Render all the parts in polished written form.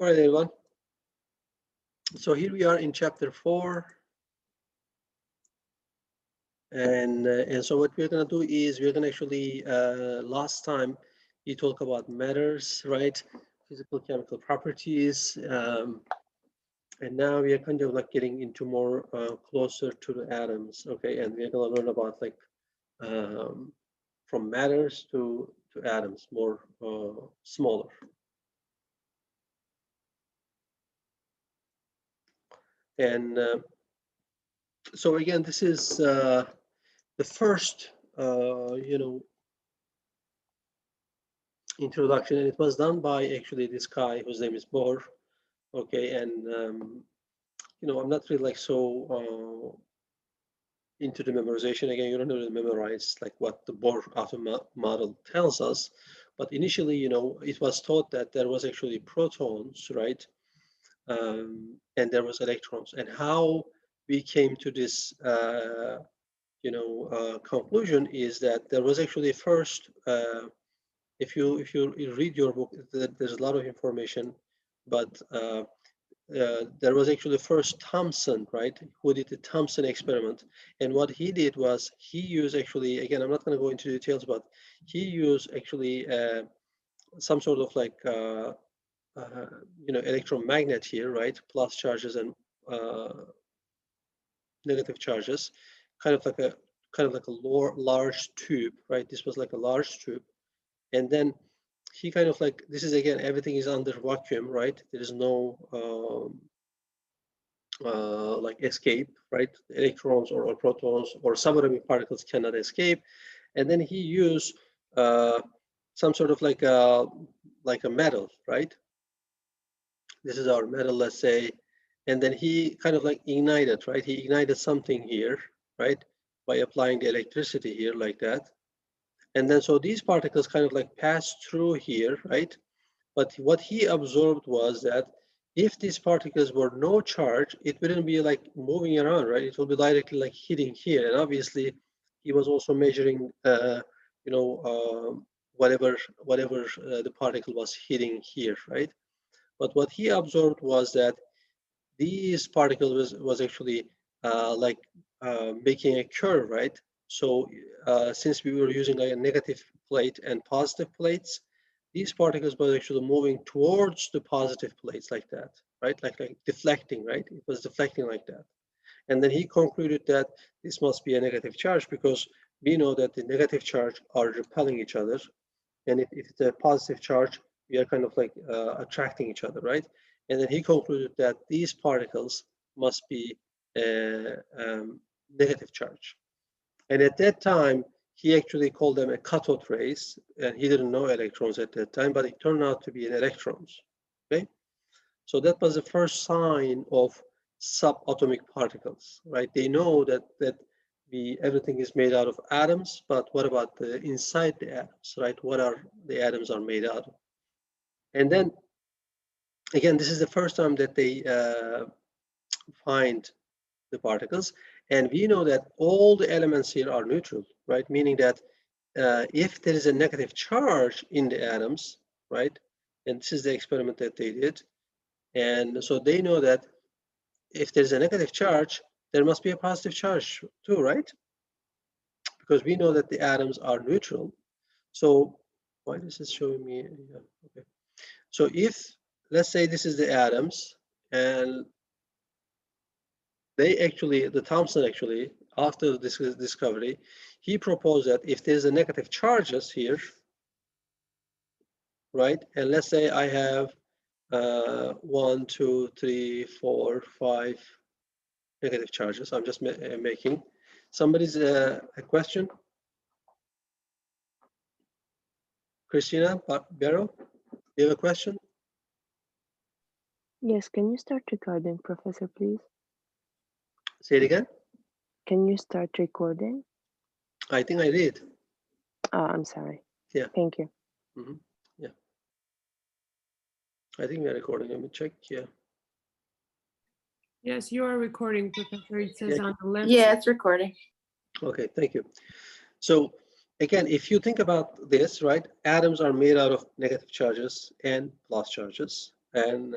All right, everyone. So here we are in chapter 4. And so what we're going to do is we're going to actually, last time you talk about matters, right? Physical, chemical properties. And now we are kind of like getting into more closer to the atoms, okay? And we're going to learn about like from matters to atoms, more smaller. And so again, this is the first, introduction, and it was done by actually this guy whose name is Bohr. Okay, and I'm not really like so into the memorization. Again, you don't have to memorize like what the Bohr atom model tells us, but initially, it was thought that there was actually protons, right? And there was electrons, and how we came to this conclusion is that there was actually first, if you read your book, there's a lot of information, but there was actually first Thomson, right, who did the Thomson experiment, and what he did was he used actually, again, I'm not going to go into details, but he used actually some sort of like electromagnet here, right, plus charges and negative charges, kind of like a large tube, right? This was like a large tube, and then he kind of like, this is again, everything is under vacuum, right? There is no like escape, right? Electrons or protons or subatomic particles cannot escape, and then he used some sort of like a metal, right? This is our metal, let's say, and then he kind of like ignited, right? He ignited something here, right? By applying the electricity here like that. And then so these particles kind of like pass through here, right? But what he observed was that if these particles were no charge, it wouldn't be like moving around, right? It will be directly like hitting here. And obviously he was also measuring, whatever the particle was hitting here, right? But what he observed was that these particles was actually making a curve, right? So since we were using like a negative plate and positive plates, these particles were actually moving towards the positive plates like that, right? Like deflecting, right? It was deflecting like that. And then he concluded that this must be a negative charge because we know that the negative charge are repelling each other. And if it's a positive charge, we are kind of like attracting each other, right? And then he concluded that these particles must be negative charge. And at that time, he actually called them a cathode rays, and he didn't know electrons at that time, but it turned out to be an electrons. Okay, so that was the first sign of subatomic particles, right? They know that everything is made out of atoms, but what about the inside the atoms, right? What are the atoms are made out of? And then again, this is the first time that they find the particles, and we know that all the elements here are neutral, right? Meaning that if there is a negative charge in the atoms, right? And this is the experiment that they did, and so they know that if there's a negative charge, there must be a positive charge too, right? Because we know that the atoms are neutral. So why this is showing me? Yeah, okay. So if, let's say this is the atoms, and the Thomson actually, after this discovery, he proposed that if there's a negative charges here, right? And let's say I have 1, 2, 3, 4, 5 negative charges. I'm just making. Somebody's a question? Christina Barrow, you have a question? Yes, can you start recording, Professor, please? Say it again. Can you start recording? I think I did. Oh, I'm sorry. Yeah. Thank you. Mm-hmm. Yeah. I think we're recording. Let me check. Yeah. Yes, you are recording, Professor. It says Yeah. on the left. Yeah, it's recording. Okay, thank you. So again, if you think about this, right, atoms are made out of negative charges and plus charges, And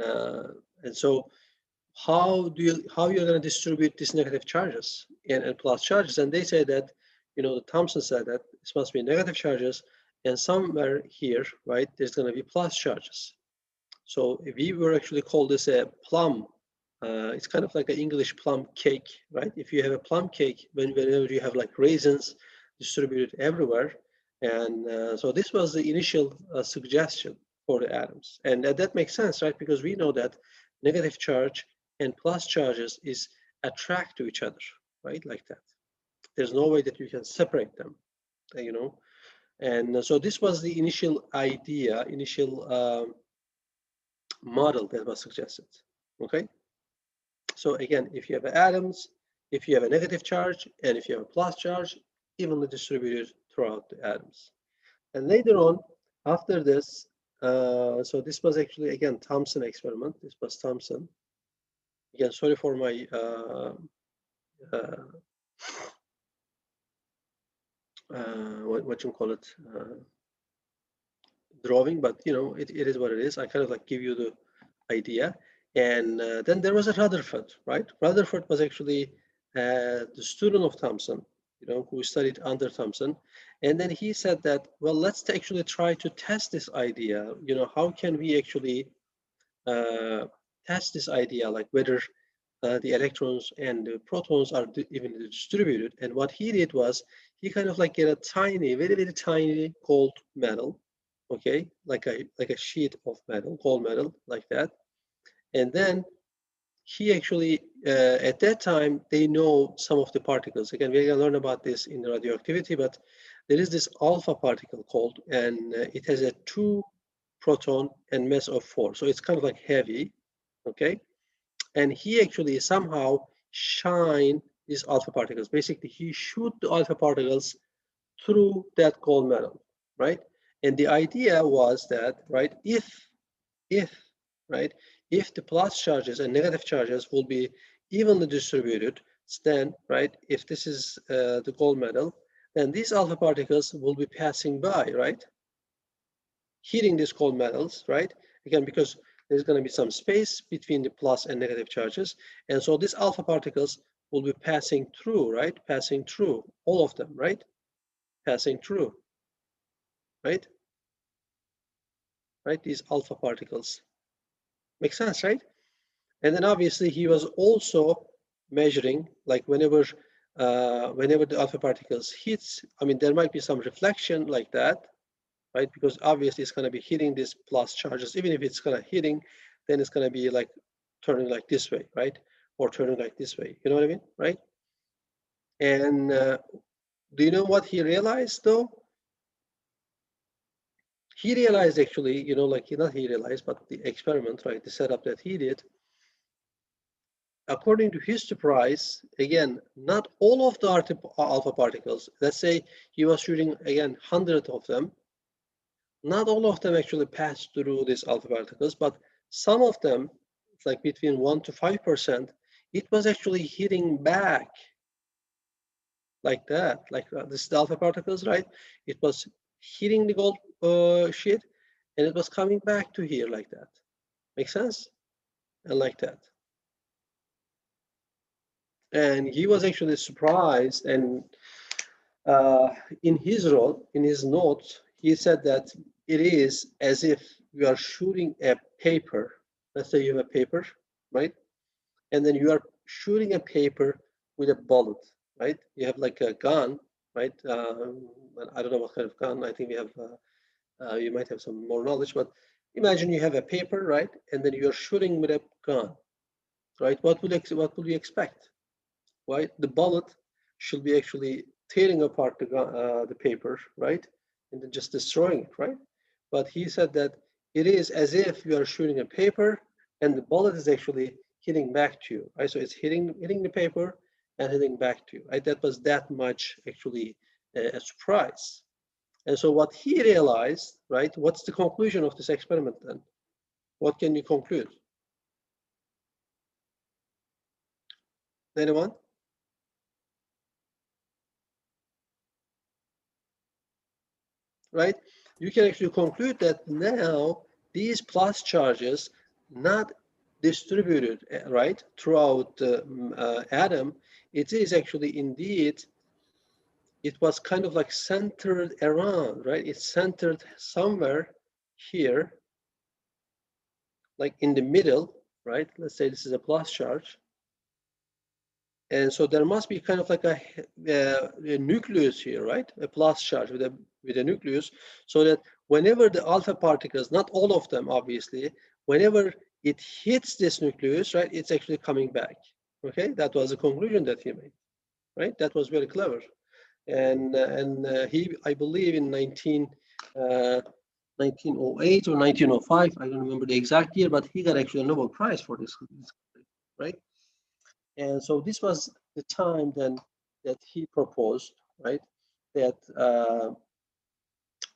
so how you're going to distribute these negative charges and plus charges? And they say that, the Thomson said that this must be negative charges, and somewhere here, right, there's going to be plus charges. So we were actually called this a plum. It's kind of like an English plum cake, right? If you have a plum cake, whenever you have like raisins distributed everywhere, and so this was the initial suggestion for the atoms, and that makes sense, right? Because we know that negative charge and plus charges is attract to each other, right? Like that. There's no way that you can separate them, And so this was the initial idea, initial model that was suggested. Okay. So again, if you have atoms, if you have a negative charge, and if you have a plus charge, evenly distributed throughout the atoms. And later on, after this, so this was actually, again, Thomson experiment. This was Thomson. Again, sorry for my what you call it, drawing, but it is what it is. I kind of like give you the idea. And then there was a Rutherford, right? Rutherford was actually the student of Thomson, who studied under Thomson. And then he said that, well, let's actually try to test this idea. How can we actually test this idea, like whether the electrons and the protons are evenly distributed. And what he did was he kind of like get a tiny, very, very tiny cold metal, okay, like a sheet of metal, cold metal, like that. And then he actually, at that time, they know some of the particles. Again, we're going to learn about this in radioactivity, but there is this alpha particle called, and it has a 2 proton and mass of 4. So it's kind of like heavy, okay? And he actually somehow shine these alpha particles. Basically, he shoot the alpha particles through that gold metal, right? And the idea was that, right, if right, if the plus charges and negative charges will be evenly distributed, then, right, if this is the gold metal, then these alpha particles will be passing by, right, hitting these gold metals, right? Again, because there's going to be some space between the plus and negative charges. And so these alpha particles will be passing through, right? Passing through, all of them, right? Passing through, right? Right, these alpha particles. Makes sense, right? And then obviously he was also measuring, like whenever the alpha particles hits, I mean, there might be some reflection like that, right? Because obviously it's going to be hitting these plus charges. Even if it's going to hitting, then it's going to be like turning like this way, right? Or turning like this way. You know what I mean, right? And do you know what he realized though? He realized actually, like not he realized, but the experiment, right? The setup that he did. According to his surprise, again, not all of the alpha particles. Let's say he was shooting again 100 of them. Not all of them actually pass through these alpha particles, but some of them, like between 1 to 5%, it was actually hitting back like that, like this is the alpha particles, right? It was hitting the gold sheet, and it was coming back to here like that. Make sense? And like that. And he was actually surprised, and in his role, in his notes, he said that it is as if you are shooting a paper. Let's say you have a paper, right? And then you are shooting a paper with a bullet, right? You have like a gun, right? I don't know what kind of gun. I think we have, you might have some more knowledge, but imagine you have a paper, right? And then you're shooting with a gun, right? What would you expect? Right? The bullet should be actually tearing apart the paper, right? And then just destroying it, right? But he said that it is as if you are shooting a paper and the bullet is actually hitting back to you, right? So it's hitting the paper and hitting back to you, right? That was that much actually a surprise. And so what he realized, right? What's the conclusion of this experiment then? What can you conclude? Anyone? Right? You can actually conclude that now these plus charges, not distributed, right, throughout the atom. It is actually indeed, it was kind of like centered around, right? It's centered somewhere here, like in the middle, right? Let's say this is a plus charge. And so there must be kind of like a nucleus here, right? A plus charge with a nucleus, so that whenever the alpha particles, not all of them obviously, whenever it hits this nucleus, right, it's actually coming back. Okay, that was the conclusion that he made, right? That was very clever. And he, I believe, in 1908 or 1905, I don't remember the exact year, but he got actually a Nobel Prize for this, right? And so this was the time then that he proposed, right, that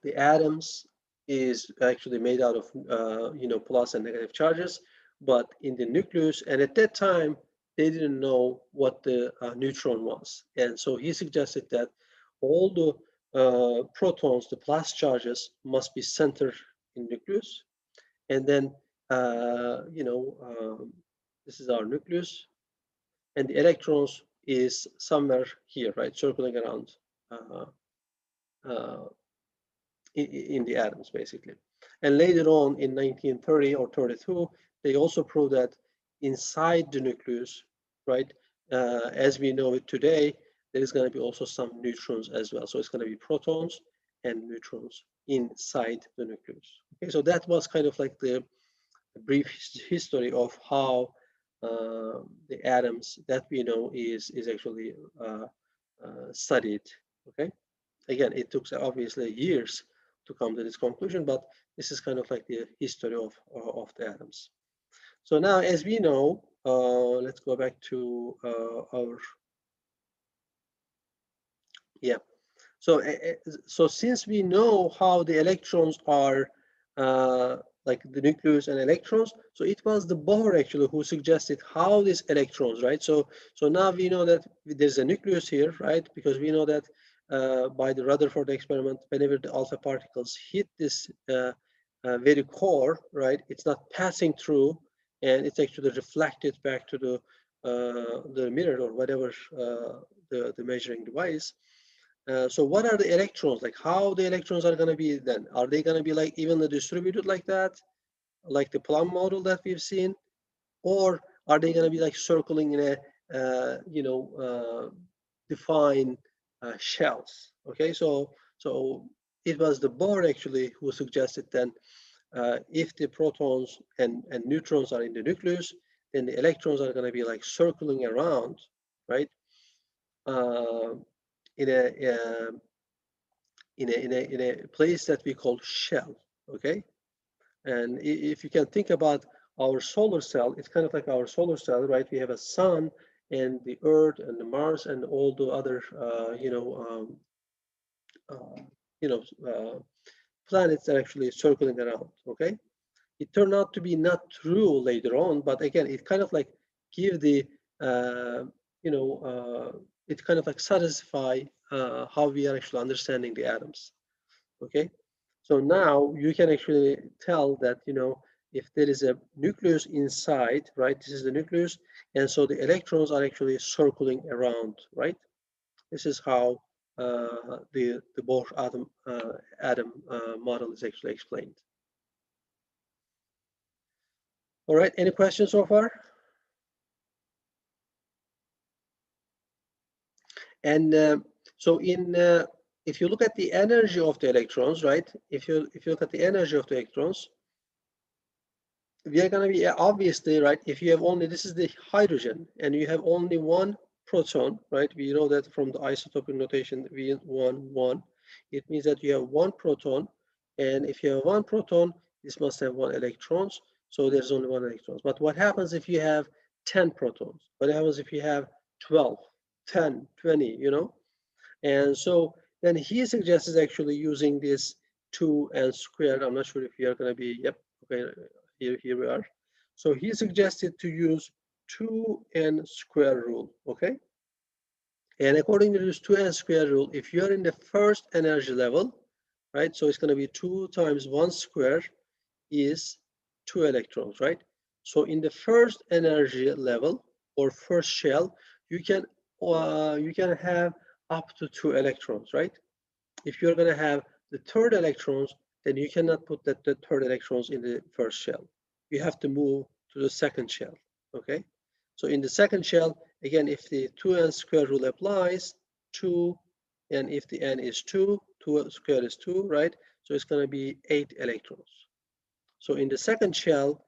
the atoms is actually made out of plus and negative charges, but in the nucleus, and at that time they didn't know what the neutron was, and so he suggested that all the protons, the plus charges, must be centered in nucleus, and then this is our nucleus, and the electrons is somewhere here, right, circling around uh, uh, in the atoms, basically. And later on in 1930 or 32, they also proved that inside the nucleus, right, as we know it today, there is going to be also some neutrons as well. So it's going to be protons and neutrons inside the nucleus. Okay, so that was kind of like the brief history of how the atoms that we know is actually studied. Okay, again, it took obviously years to come to this conclusion, but this is kind of like the history of the atoms. So now, as we know, let's go back to our, yeah. So since we know how the electrons are like the nucleus and electrons, so it was the Bohr actually who suggested how these electrons, right? So now we know that there's a nucleus here, right? Because we know that by the Rutherford experiment, whenever the alpha particles hit this very core, right, it's not passing through, and it's actually reflected back to the mirror or whatever the measuring device. So what are the electrons, like how the electrons are going to be then? Are they going to be like evenly distributed like that, like the Plum model that we've seen? Or are they going to be like circling in a, defined shells? Okay, so it was the Bohr actually who suggested then if the protons and neutrons are in the nucleus, then the electrons are going to be like circling around, right? In a place that we call shell, okay? And if you can think about our solar cell, it's kind of like our solar cell, right? We have a sun and the Earth and the Mars and all the other, planets that are actually circling around, okay? It turned out to be not true later on, but again, it kind of like give the, it kind of like satisfy how we are actually understanding the atoms. Okay, so now you can actually tell that if there is a nucleus inside, right, this is the nucleus, and so the electrons are actually circling around, right? This is how the Bohr atom model is actually explained. All right, any questions so far? And so if you look at the energy of the electrons, right? If you look at the energy of the electrons, we are going to be obviously, right, if you have only, this is the hydrogen, and you have only one proton, right? We know that from the isotopic notation, V1, it means that you have one proton, and if you have one proton, this must have one electrons, so there's only one electrons. But what happens if you have 10 protons? What happens if you have 12, 10, 20, And so then he suggests actually using this 2n squared. I'm not sure if you are going to be, yep, okay, here we are. So he suggested to use 2n square rule, okay? And according to this 2n square rule, if you're in the first energy level, right, so it's going to be 2 times 1 square is 2 electrons, right? So in the first energy level or first shell, you can have up to 2 electrons, right? If you're going to have the third electrons, then you cannot put the third electrons in the first shell. You have to move to the second shell, okay? So in the second shell, again, if the 2n square rule applies, 2, and if the n is 2, 2 squared is 2, right? So it's going to be 8 electrons. So in the second shell,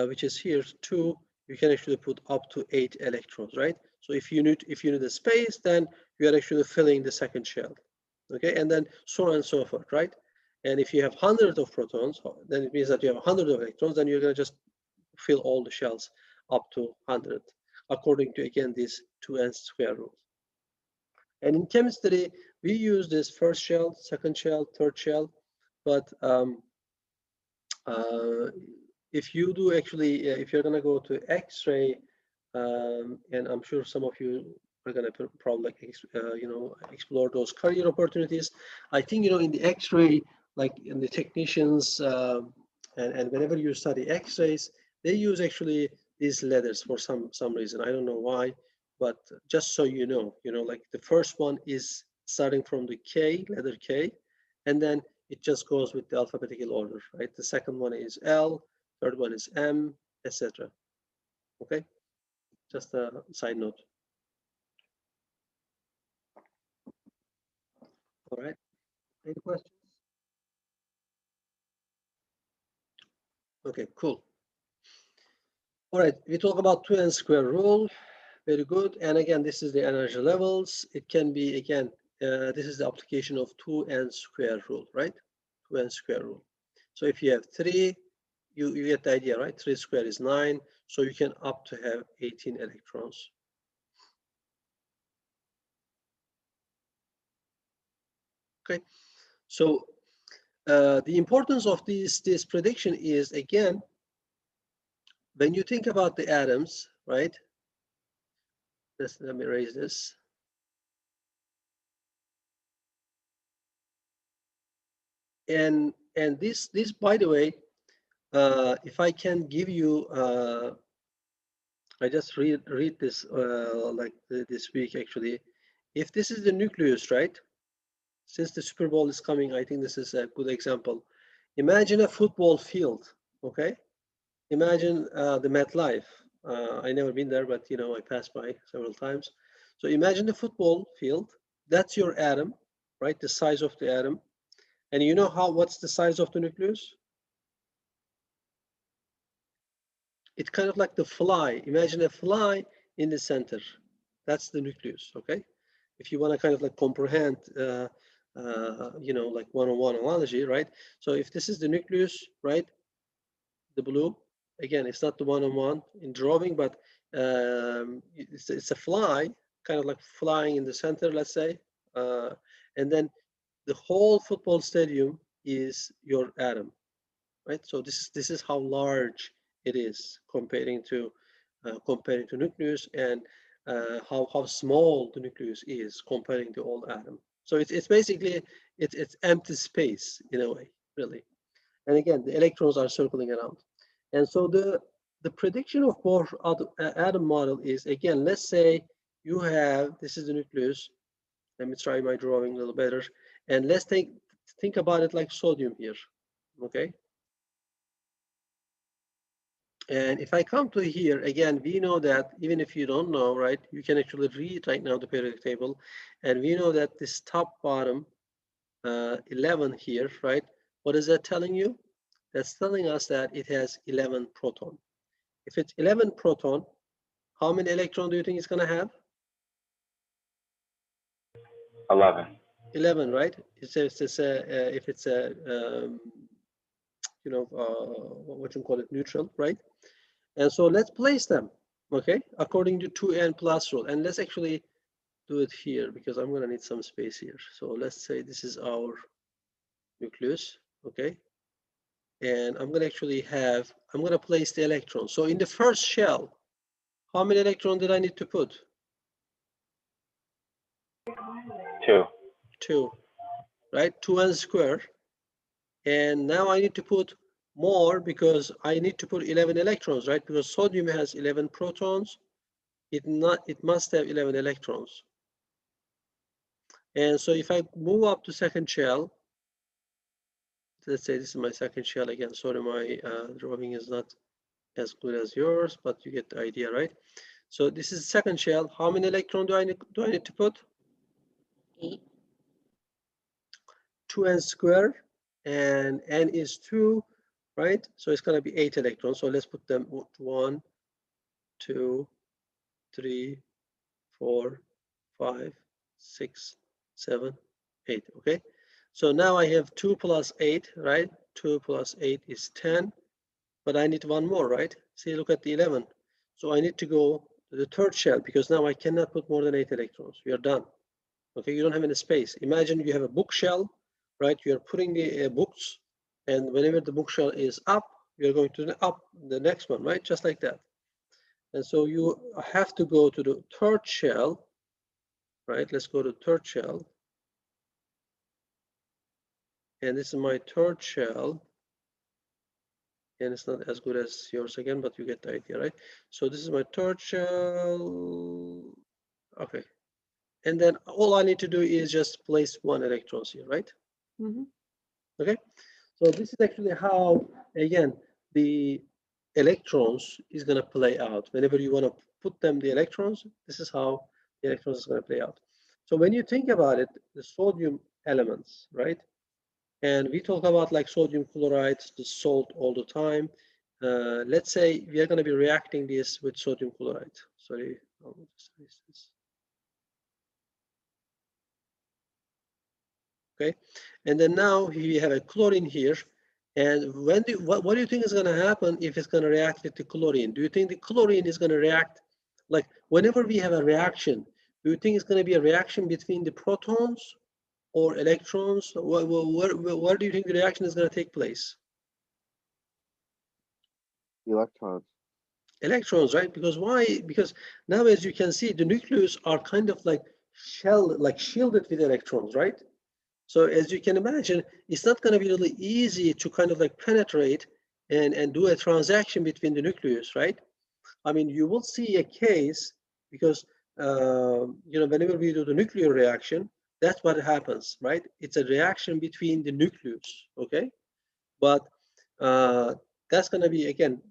which is here 2, you can actually put up to 8 electrons, right? So if you need the space, then you are actually filling the second shell, okay? And then so on and so forth, right? And if you have hundreds of protons, then it means that you have 100 of electrons, then you're going to just fill all the shells up to 100, according to, again, this 2n square rule. And in chemistry, we use this first shell, second shell, third shell, but if you do actually, if you're going to go to X-ray, and I'm sure some of you are going to probably explore those career opportunities. I think, in the X-ray, like in the technicians, and whenever you study X-rays, they use actually these letters for some reason. I don't know why, but just so you know, like the first one is starting from the K, letter K, and then it just goes with the alphabetical order, right? The second one is L, third one is M, etc. Okay, just a side note. All right, any questions? Okay, cool. All right, we talk about 2n square rule. Very good. And again, this is the energy levels. It can be, again, this is the application of 2n square rule, right? 2n square rule. So if you have 3, you get the idea, right? 3 squared is 9. So you can up to have 18 electrons. Okay. So the importance of this prediction is, again, when you think about the atoms, right? Let me erase this. And this, by the way, if I can give you, I just read this like this week actually. If this is the nucleus, right? Since the Super Bowl is coming, I think this is a good example. Imagine a football field, okay? Imagine the MetLife. I never been there, but I passed by several times. So imagine the football field. That's your atom, right? The size of the atom. And you know what's the size of the nucleus? It's kind of like the fly. Imagine a fly in the center. That's the nucleus, okay? If you want to kind of like comprehend, like one-on-one analogy, right? So if this is the nucleus, right? The blue, again, it's not the one-on-one in drawing, but it's a fly, kind of like flying in the center, let's say. And then the whole football stadium is your atom, right? So this is how large it is comparing to nucleus, and how small the nucleus is comparing to all atom. So it's basically it's empty space in a way, really. And again, the electrons are circling around. And so the prediction of Bohr atom model is, again, let's say you have, this is the nucleus. Let me try my drawing a little better. And let's think about it like sodium here, okay? And if I come to here, again, we know that even if you don't know, right, you can actually read right now the periodic table. And we know that this top bottom, 11 here, right? What is that telling you? That's telling us that it has 11 proton. If it's 11 proton, how many electron do you think it's going to have? 11. 11, right? If it's a what you call it, neutral, right? And so let's place them, okay, according to 2n plus rule. And let's actually do it here, because I'm going to need some space here. So let's say this is our nucleus, okay? And I'm going to place the electrons. So in the first shell, how many electrons did I need to put? 2. 2, right? 2n squared. And now I need to put more because I need to put 11 electrons, right? Because sodium has 11 protons. It must have 11 electrons. And so if I move up to second shell, let's say this is my second shell again. Sorry, my drawing is not as good as yours, but you get the idea, right? So this is second shell. How many electrons do I need to put? 8. 2n squared, and n is 2, right? So it's going to be 8 electrons. So let's put them 1, 2, 3, 4, 5, 6, 7, 8. Okay. So now I have 2 plus 8, right? 2 plus 8 is 10, but I need one more, right? See, look at the 11. So I need to go to the third shell because now I cannot put more than 8 electrons. We are done. Okay, you don't have any space. Imagine you have a bookshell, right? You are putting the books, and whenever the bookshell is up, you're going to up the next one, right? Just like that. And so you have to go to the third shell, right? Let's go to third shell. And this is my third shell. And it's not as good as yours again, but you get the idea, right? So this is my third shell. Okay. And then all I need to do is just place 1 electrons here, right? Mhm. Okay. So this is actually how, again, the electrons is going to play out. Whenever you want to put them, the electrons, this is how the electrons is going to play out. So when you think about it, the sodium elements, right? And we talk about like sodium chloride, the salt all the time. Let's say we are going to be reacting this with sodium chloride. Sorry, I'll just erase this. Okay, and then now we have a chlorine here. And what do you think is going to happen if it's going to react with the chlorine? Do you think the chlorine is going to react, like whenever we have a reaction, do you think it's going to be a reaction between the protons or electrons? Where do you think the reaction is going to take place? Electrons. Electrons, right? Because why? Because now, as you can see, the nucleus are kind of like shielded with electrons, right? So as you can imagine, it's not going to be really easy to kind of like penetrate and do a transaction between the nucleus, right? I mean, you will see a case because whenever we do the nuclear reaction, that's what happens, right? It's a reaction between the nucleus, okay? But that's going to be again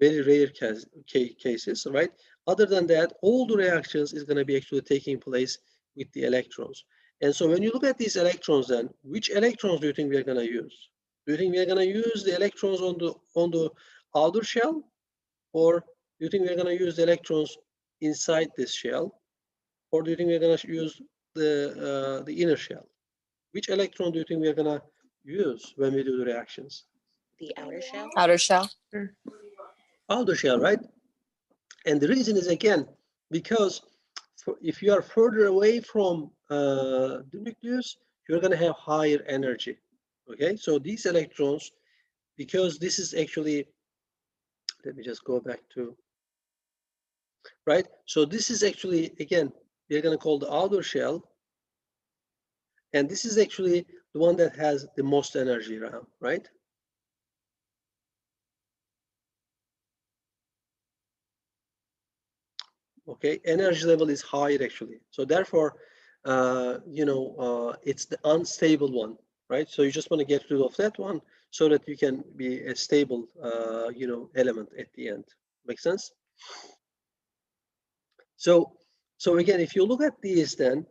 very rare cases, right? Other than that, all the reactions is going to be actually taking place with the electrons. And so when you look at these electrons, then which electrons do you think we are going to use? Do you think we are going to use the electrons on the outer shell, or do you think we are going to use the electrons inside this shell, or do you think we are going to use the inner shell? Which electron do you think we are going to use when we do the reactions? The outer shell. Outer shell. Sure. Outer shell, right? And the reason is again because if you are further away from the nucleus, you're going to have higher energy. Okay, so these electrons, because this is actually, let me just go back to, right? So this is actually, again, we're going to call the outer shell. And this is actually the one that has the most energy around, right? Okay, energy level is higher actually. So therefore, it's the unstable one, right? So you just want to get rid of that one so that you can be a stable, element at the end. Make sense? So again, if you look at these, then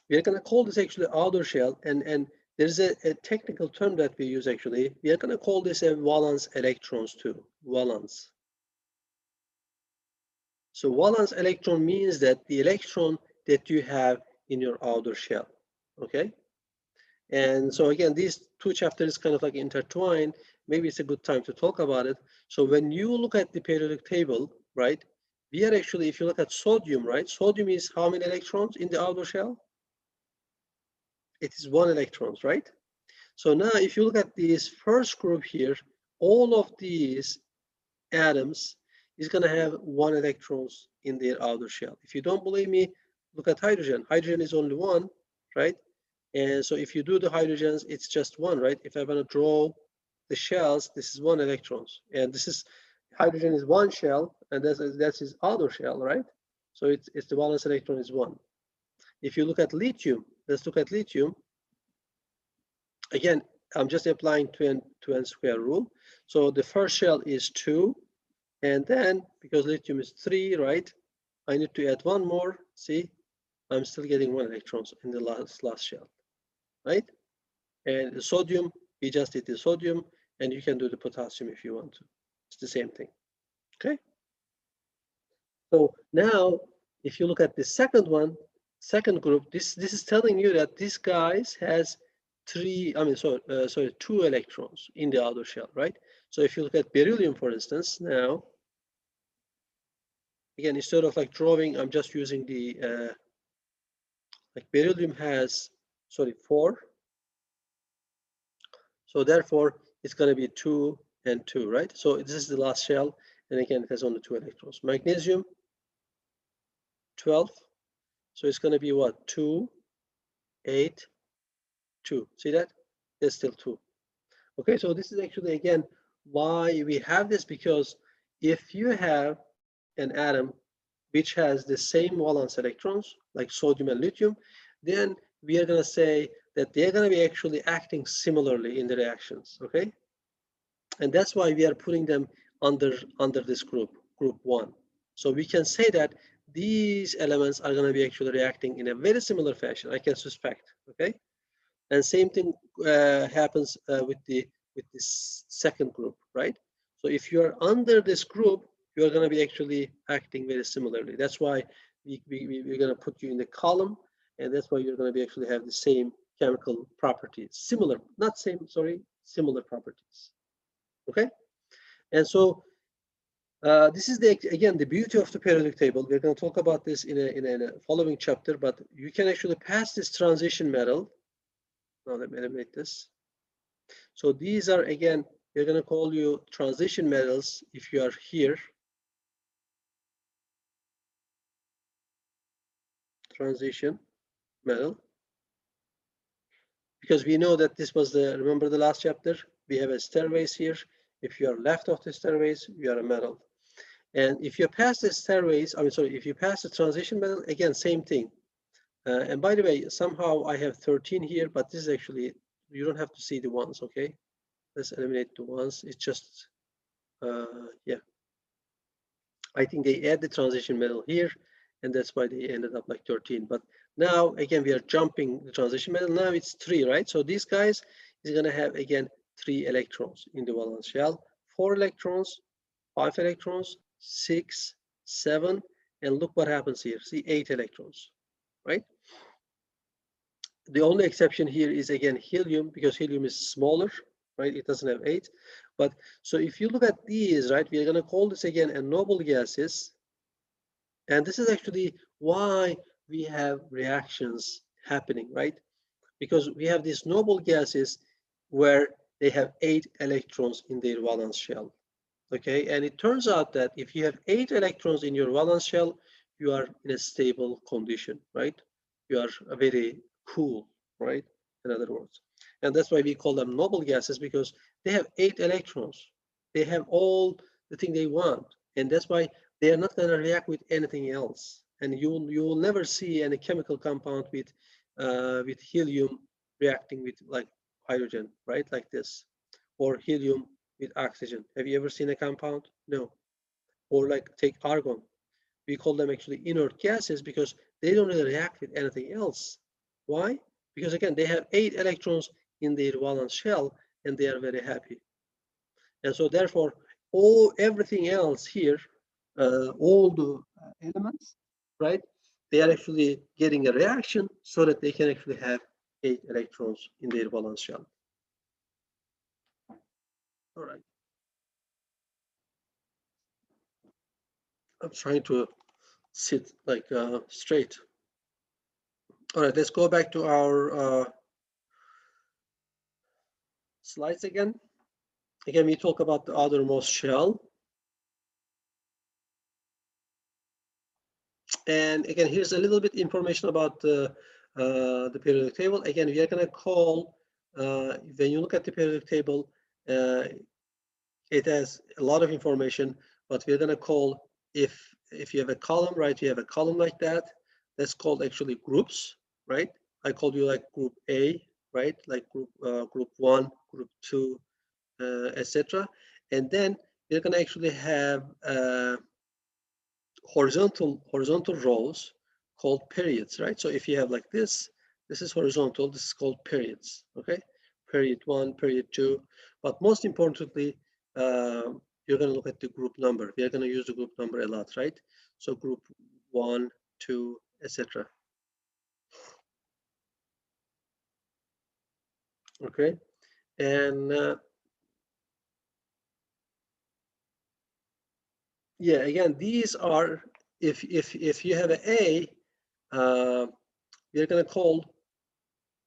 we're going to call this actually outer shell, and there's a technical term that we use actually. We are going to call this a valence electrons too. Valence. So valence electron means that the electron that you have in your outer shell, okay? And so again, these two chapters kind of like intertwine. Maybe it's a good time to talk about it. So when you look at the periodic table, right, we are actually, if you look at sodium, right, sodium is how many electrons in the outer shell? It is 1 electrons, right? So now if you look at this first group here, all of these atoms is going to have 1 electrons in their outer shell. If you don't believe me, look at hydrogen. Hydrogen is only 1, right? And so if you do the hydrogens, it's just 1, right? If I want to draw the shells, this is 1 electrons, and this is hydrogen is 1 shell, and that's his other shell, right? So it's the valence electron is 1. If you look at lithium, let's look at lithium. Again, I'm just applying 2n square rule. So the first shell is 2, and then because lithium is 3, right? I need to add 1 more. See, I'm still getting 1 electrons in the last shell, right? And the sodium, we just did the sodium, and you can do the potassium if you want to. It's the same thing. Okay. So now, if you look at the second one, second group, this is telling you that this guy has 2 electrons in the outer shell, right? So if you look at beryllium, for instance, now, again, instead of like drawing, I'm just using the like beryllium has 4. So therefore, it's going to be 2 and 2, right? So this is the last shell, and again, it has only 2 electrons. Magnesium, 12. So it's going to be what? 2, 8, 2. See that? There's still 2. Okay, so this is actually, again, why we have this, because if you have an atom which has the same valence electrons, like sodium and lithium, then we are going to say that they're going to be actually acting similarly in the reactions, okay? And that's why we are putting them under this group 1. So we can say that these elements are going to be actually reacting in a very similar fashion, I can suspect, okay? And same thing happens with this second group, right? So if you are under this group, you are going to be actually acting very similarly. That's why we're going to put you in the column, and that's why you're going to be actually have the same chemical properties, similar, not same, sorry, similar properties. Okay, and so this is again the beauty of the periodic table. We're going to talk about this in a following chapter, but you can actually pass this transition metal. Now let me eliminate this. So these are, again, we're going to call you transition metals if you are here. Transition metal. Because we know that this was remember the last chapter? We have a stairways here. If you are left of the stairways, you are a metal. And if you pass the stairways, if you pass the transition metal, again, same thing. And by the way, somehow I have 13 here, but this is actually, you don't have to see the ones, okay? Let's eliminate the ones. It's just, yeah. I think they add the transition metal here, and that's why they ended up like 13. But now, again, we are jumping the transition metal. Now it's 3, right? So these guys is going to have, again, 3 electrons in the valence shell, 4 electrons, 5 electrons, 6, 7, and look what happens here. See, 8 electrons, right? The only exception here is, again, helium, because helium is smaller, right? It doesn't have 8. But so if you look at these, right, we are going to call this again a noble gases. And this is actually why we have reactions happening, right? Because we have these noble gases where they have 8 electrons in their valence shell. Okay, and it turns out that if you have 8 electrons in your valence shell, you are in a stable condition, right? You are very cool, right? In other words. And that's why we call them noble gases, because they have 8 electrons. They have all the thing they want. And that's why they are not going to react with anything else. And you will never see any chemical compound with helium reacting with like hydrogen, right? Like this, or helium with oxygen. Have you ever seen a compound? No. Or like take argon. We call them actually inert gases because they don't really react with anything else. Why? Because again, they have 8 electrons in their valence shell and they are very happy. And so therefore, everything else here, all the elements, right? They are actually getting a reaction so that they can actually have 8 electrons in their valence shell. All right. I'm trying to sit like straight. All right, let's go back to our slides again. Again, we talk about the outermost shell. And again, here's a little bit information about the periodic table. Again, we are going to call, when you look at the periodic table, it has a lot of information, but we're going to call, if you have a column, right, you have a column like that, that's called actually groups, right? I called you like group A, right? Like group 1, group 2, etc. And then you're going to actually have horizontal rows called periods, right? So if you have like this is horizontal, this is called periods, okay? Period 1, period 2, but most importantly, you're going to look at the group number. We are going to use the group number a lot, right? So group 1, 2, etc. Okay, and yeah, again, these are, if you have an A, we're going to call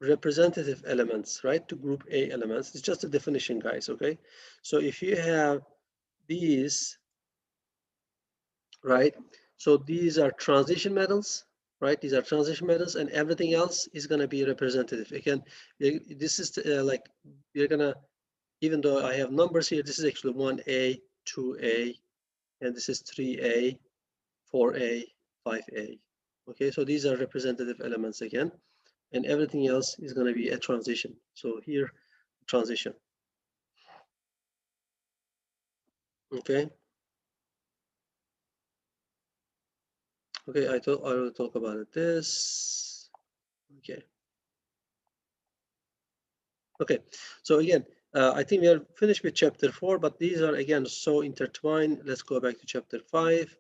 representative elements, right, to group A elements. It's just a definition, guys, okay? So if you have these, right, so these are transition metals, right? These are transition metals, and everything else is going to be representative. Again, this is like, you're going to, even though I have numbers here, this is actually 1A, 2A, and this is 3A, 4A, 5A. Okay, so these are representative elements again, and everything else is going to be a transition. So here, transition. Okay. Okay, I will talk about it. This. Okay. Okay. So again, I think we are finished with chapter 4, but these are again so intertwined. Let's go back to chapter 5,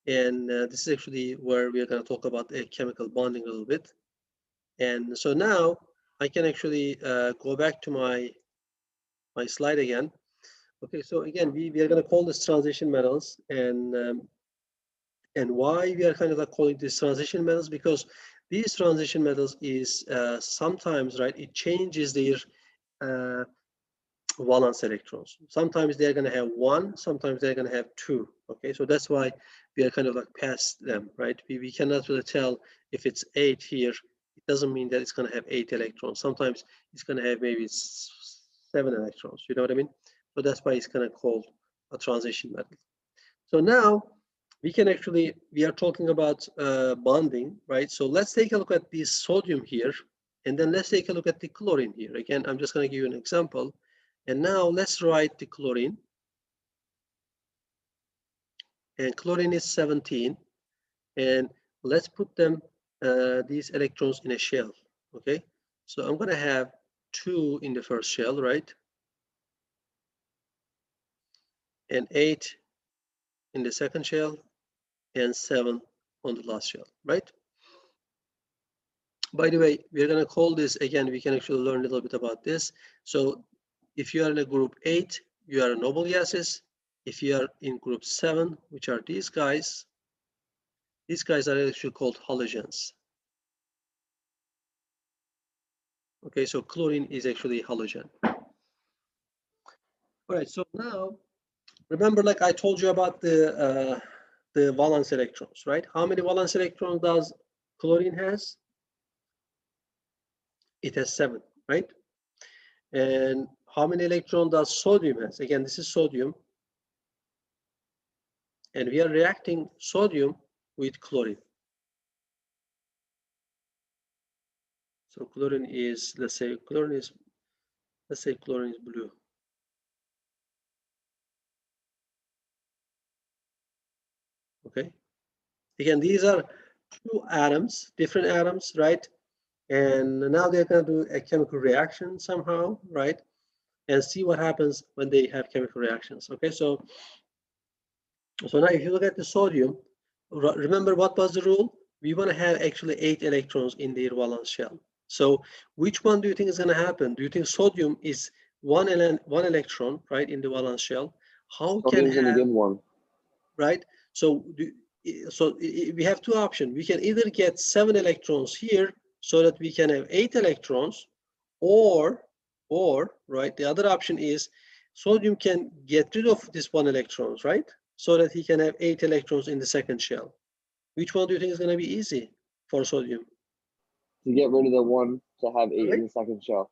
and this is actually where we are going to talk about chemical bonding a little bit. And so now I can actually go back to my slide again. Okay, so again, we are going to call this transition metals, and why we are kind of like calling this transition metals, because these transition metals is sometimes, right, it changes their valence electrons. Sometimes they're going to have 1, sometimes they're going to have 2. Okay, so that's why we are kind of like past them, right? We cannot really tell if it's 8 here. It doesn't mean that it's going to have 8 electrons. Sometimes it's going to have maybe 7 electrons. You know what I mean? So that's why it's kind of called a transition metal. So now we can actually, we are talking about bonding, right? So let's take a look at the sodium here, and then let's take a look at the chlorine here. Again, I'm just going to give you an example. And now let's write the chlorine. And chlorine is 17. And let's put them, these electrons in a shell, okay? So I'm going to have 2 in the first shell, right? And 8 in the second shell, and 7 on the last shell, right? By the way, we're going to call this, again, we can actually learn a little bit about this. So if you are in a group 8, you are noble gases. If you are in group 7, which are these guys are actually called halogens. Okay, so chlorine is actually halogen. All right, so now, remember, like I told you about the valence electrons, right? How many valence electrons does chlorine has? It has 7, right? And how many electrons does sodium has? Again, this is sodium. And we are reacting sodium with chlorine. So chlorine is, let's say chlorine is blue. Okay. Again, these are 2 atoms, different atoms, right? And now they're going to do a chemical reaction somehow, right? And see what happens when they have chemical reactions. Okay, so now if you look at the sodium, remember what was the rule? We want to have actually 8 electrons in their valence shell. So which one do you think is going to happen? Do you think sodium is one electron, right, in the valence shell? How can Sodium's gonna give 1. right? So we have 2 options. We can either get 7 electrons here so that we can have 8 electrons, or right, the other option is sodium can get rid of this 1 electrons, right? So that he can have 8 electrons in the second shell. Which one do you think is going to be easy for sodium? To get rid of the 1 to have 8 Right. in the second shell.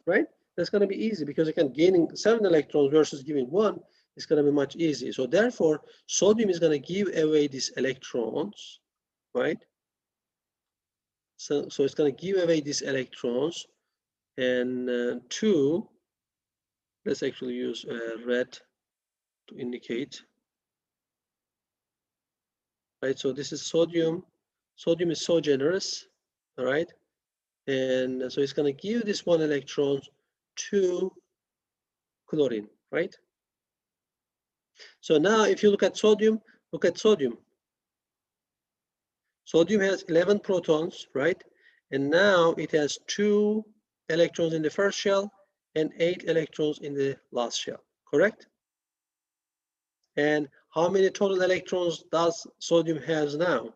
Right? That's going to be easy because again, gaining 7 electrons versus giving 1 is going to be much easier. So therefore, sodium is going to give away these electrons, right? So it's going to give away these electrons, and let's actually use red to indicate. Right, so this is sodium. Sodium is so generous, all right? And so it's going to give this 1 electron to chlorine, right? So now if you look at sodium, look at sodium. Sodium has 11 protons, right? And now it has 2 electrons in the first shell and 8 electrons in the last shell, correct? And how many total electrons does sodium has now?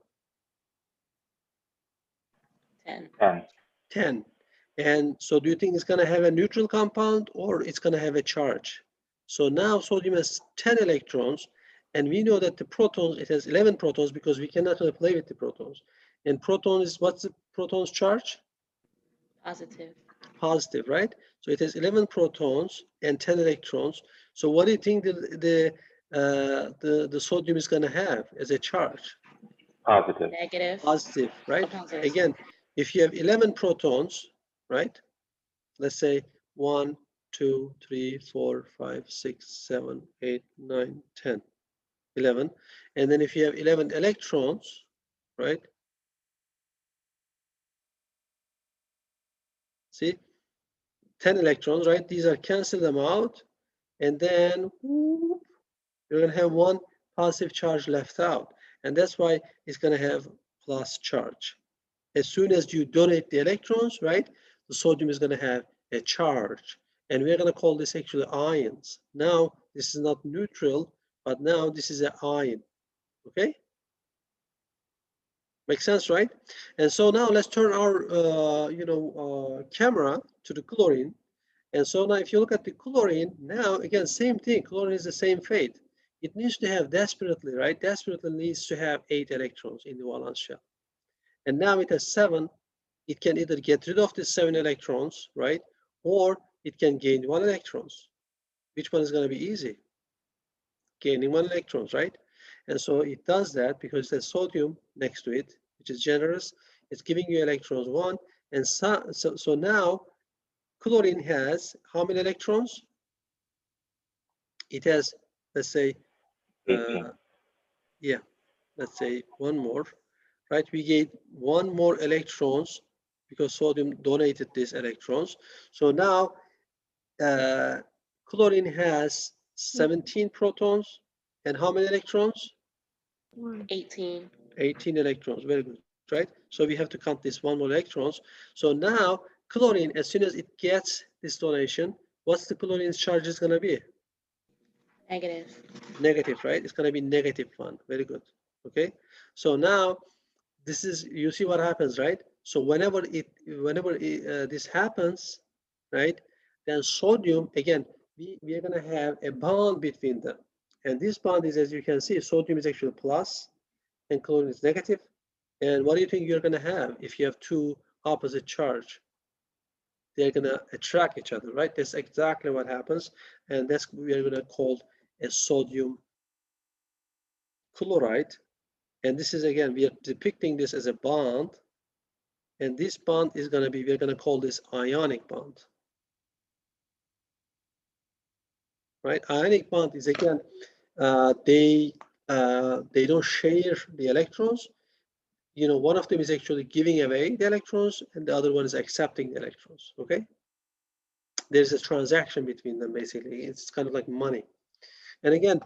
10. 10. 10. And so do you think it's going to have a neutral compound or it's going to have a charge? So now sodium has 10 electrons, and we know that the protons, it has 11 protons because we cannot really play with the protons. And proton is, what's the proton's charge? Positive. Positive, right? So it has 11 protons and 10 electrons. So what do you think the sodium is going to have as a charge? Positive. Negative. Positive, right? Positive. Again, if you have 11 protons, right? Let's say 1, 2, 3, 4, 5, 6, 7, 8, 9, 10, 11. And then if you have 11 electrons, right? See, 10 electrons, right? These are cancel them out. And then whoop, you're going to have 1 positive charge left out. And that's why it's going to have plus charge. As soon as you donate the electrons, right, the sodium is going to have a charge. And we're going to call this actually ions. Now, this is not neutral, but now this is an ion. Okay? Makes sense, right? And so now let's turn our, camera to the chlorine. And so now if you look at the chlorine, now again, same thing. Chlorine is the same fate. It needs to have desperately, right? Desperately needs to have 8 electrons in the valence shell. And now it has 7. It can either get rid of the 7 electrons, right? Or it can gain 1 electrons. Which one is going to be easy? Gaining 1 electrons, right? And so it does that because there's sodium next to it, which is generous. It's giving you electrons 1. And so now chlorine has how many electrons? It has, let's say, 18. yeah, let's say 1 more, right? We get 1 more electrons because sodium donated these electrons. So now chlorine has 17 protons and how many electrons? 18. 18 electrons, very good, right? So we have to count this 1 more electrons. So now chlorine, as soon as it gets this donation, what's the chlorine's charge is going to be? Negative. Negative, right? It's going to be -1. Very good. Okay. So now this is, you see what happens, right? So whenever this happens, right, then sodium, again, we are going to have a bond between them. And this bond is, as you can see, sodium is actually plus and chlorine is negative. And what do you think you're going to have if you have 2 opposite charge? They're going to attract each other, right? That's exactly what happens. And that's what we are going to call a sodium chloride. And this is, again, we are depicting this as a bond. And this bond is going to be, we're going to call this ionic bond. Right? Ionic bond is, again, they don't share the electrons. You know, one of them is actually giving away the electrons and the other one is accepting the electrons. Okay? There's a transaction between them, basically. It's kind of like money. And again,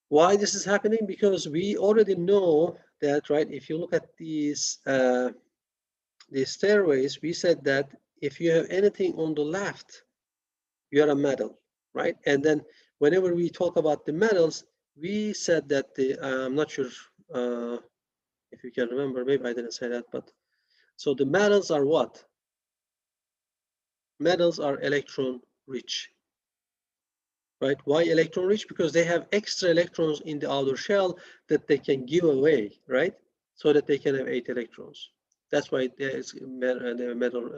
why this is happening? Because we already know that, right? If you look at these stairways, we said that if you have anything on the left, you are a metal, right? And then whenever we talk about the metals, we said that I'm not sure if you can remember, maybe I didn't say that, but so the metals are what? Metals are electron rich, right? Why electron rich? Because they have extra electrons in the outer shell that they can give away, right? So that they can have 8 electrons. That's why they're metal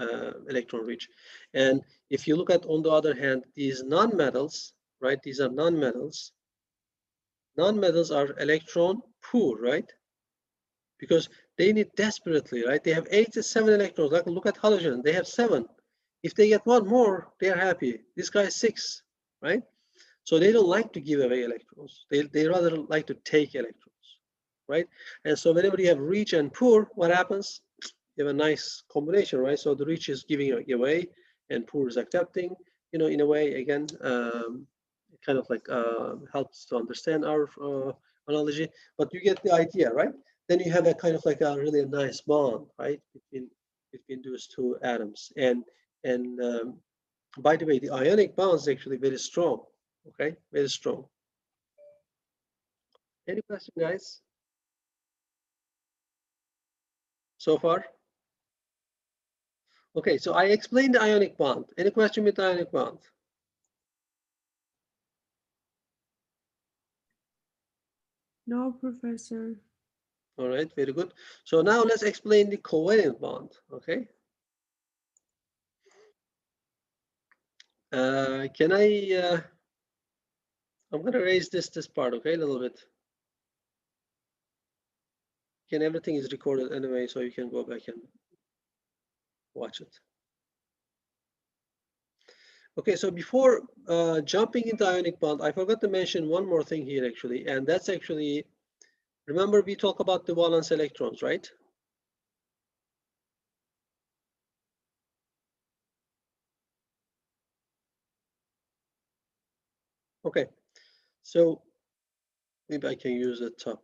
electron rich. And if you look at, on the other hand, these non-metals, right? These are non-metals. Non-metals are electron poor, right? Because they need desperately, right? They have 8 to 7 electrons. Like, look at halogen, they have 7. If they get one more, they are happy. This guy is 6, right? So they don't like to give away electrons. They rather like to take electrons, right? And so whenever you have rich and poor, what happens? You have a nice combination, right? So the rich is giving away and poor is accepting. You know, in a way, again, it kind of like helps to understand our analogy, but you get the idea, right? Then you have a kind of like a really nice bond, right, between those two atoms. And by the way, the ionic bond is actually very strong. Okay, very strong. Any question, guys? So far? Okay, so I explained the ionic bond. Any question with the ionic bond? No, Professor. All right, very good. So now let's explain the covalent bond, okay? Can I, I'm gonna raise this part, okay, a little bit. Again, everything is recorded anyway, so you can go back and watch it. Okay, so before jumping into ionic bond, I forgot to mention one more thing here actually, and that's actually, remember we talk about the valence electrons, right? Okay, so maybe I can use the top.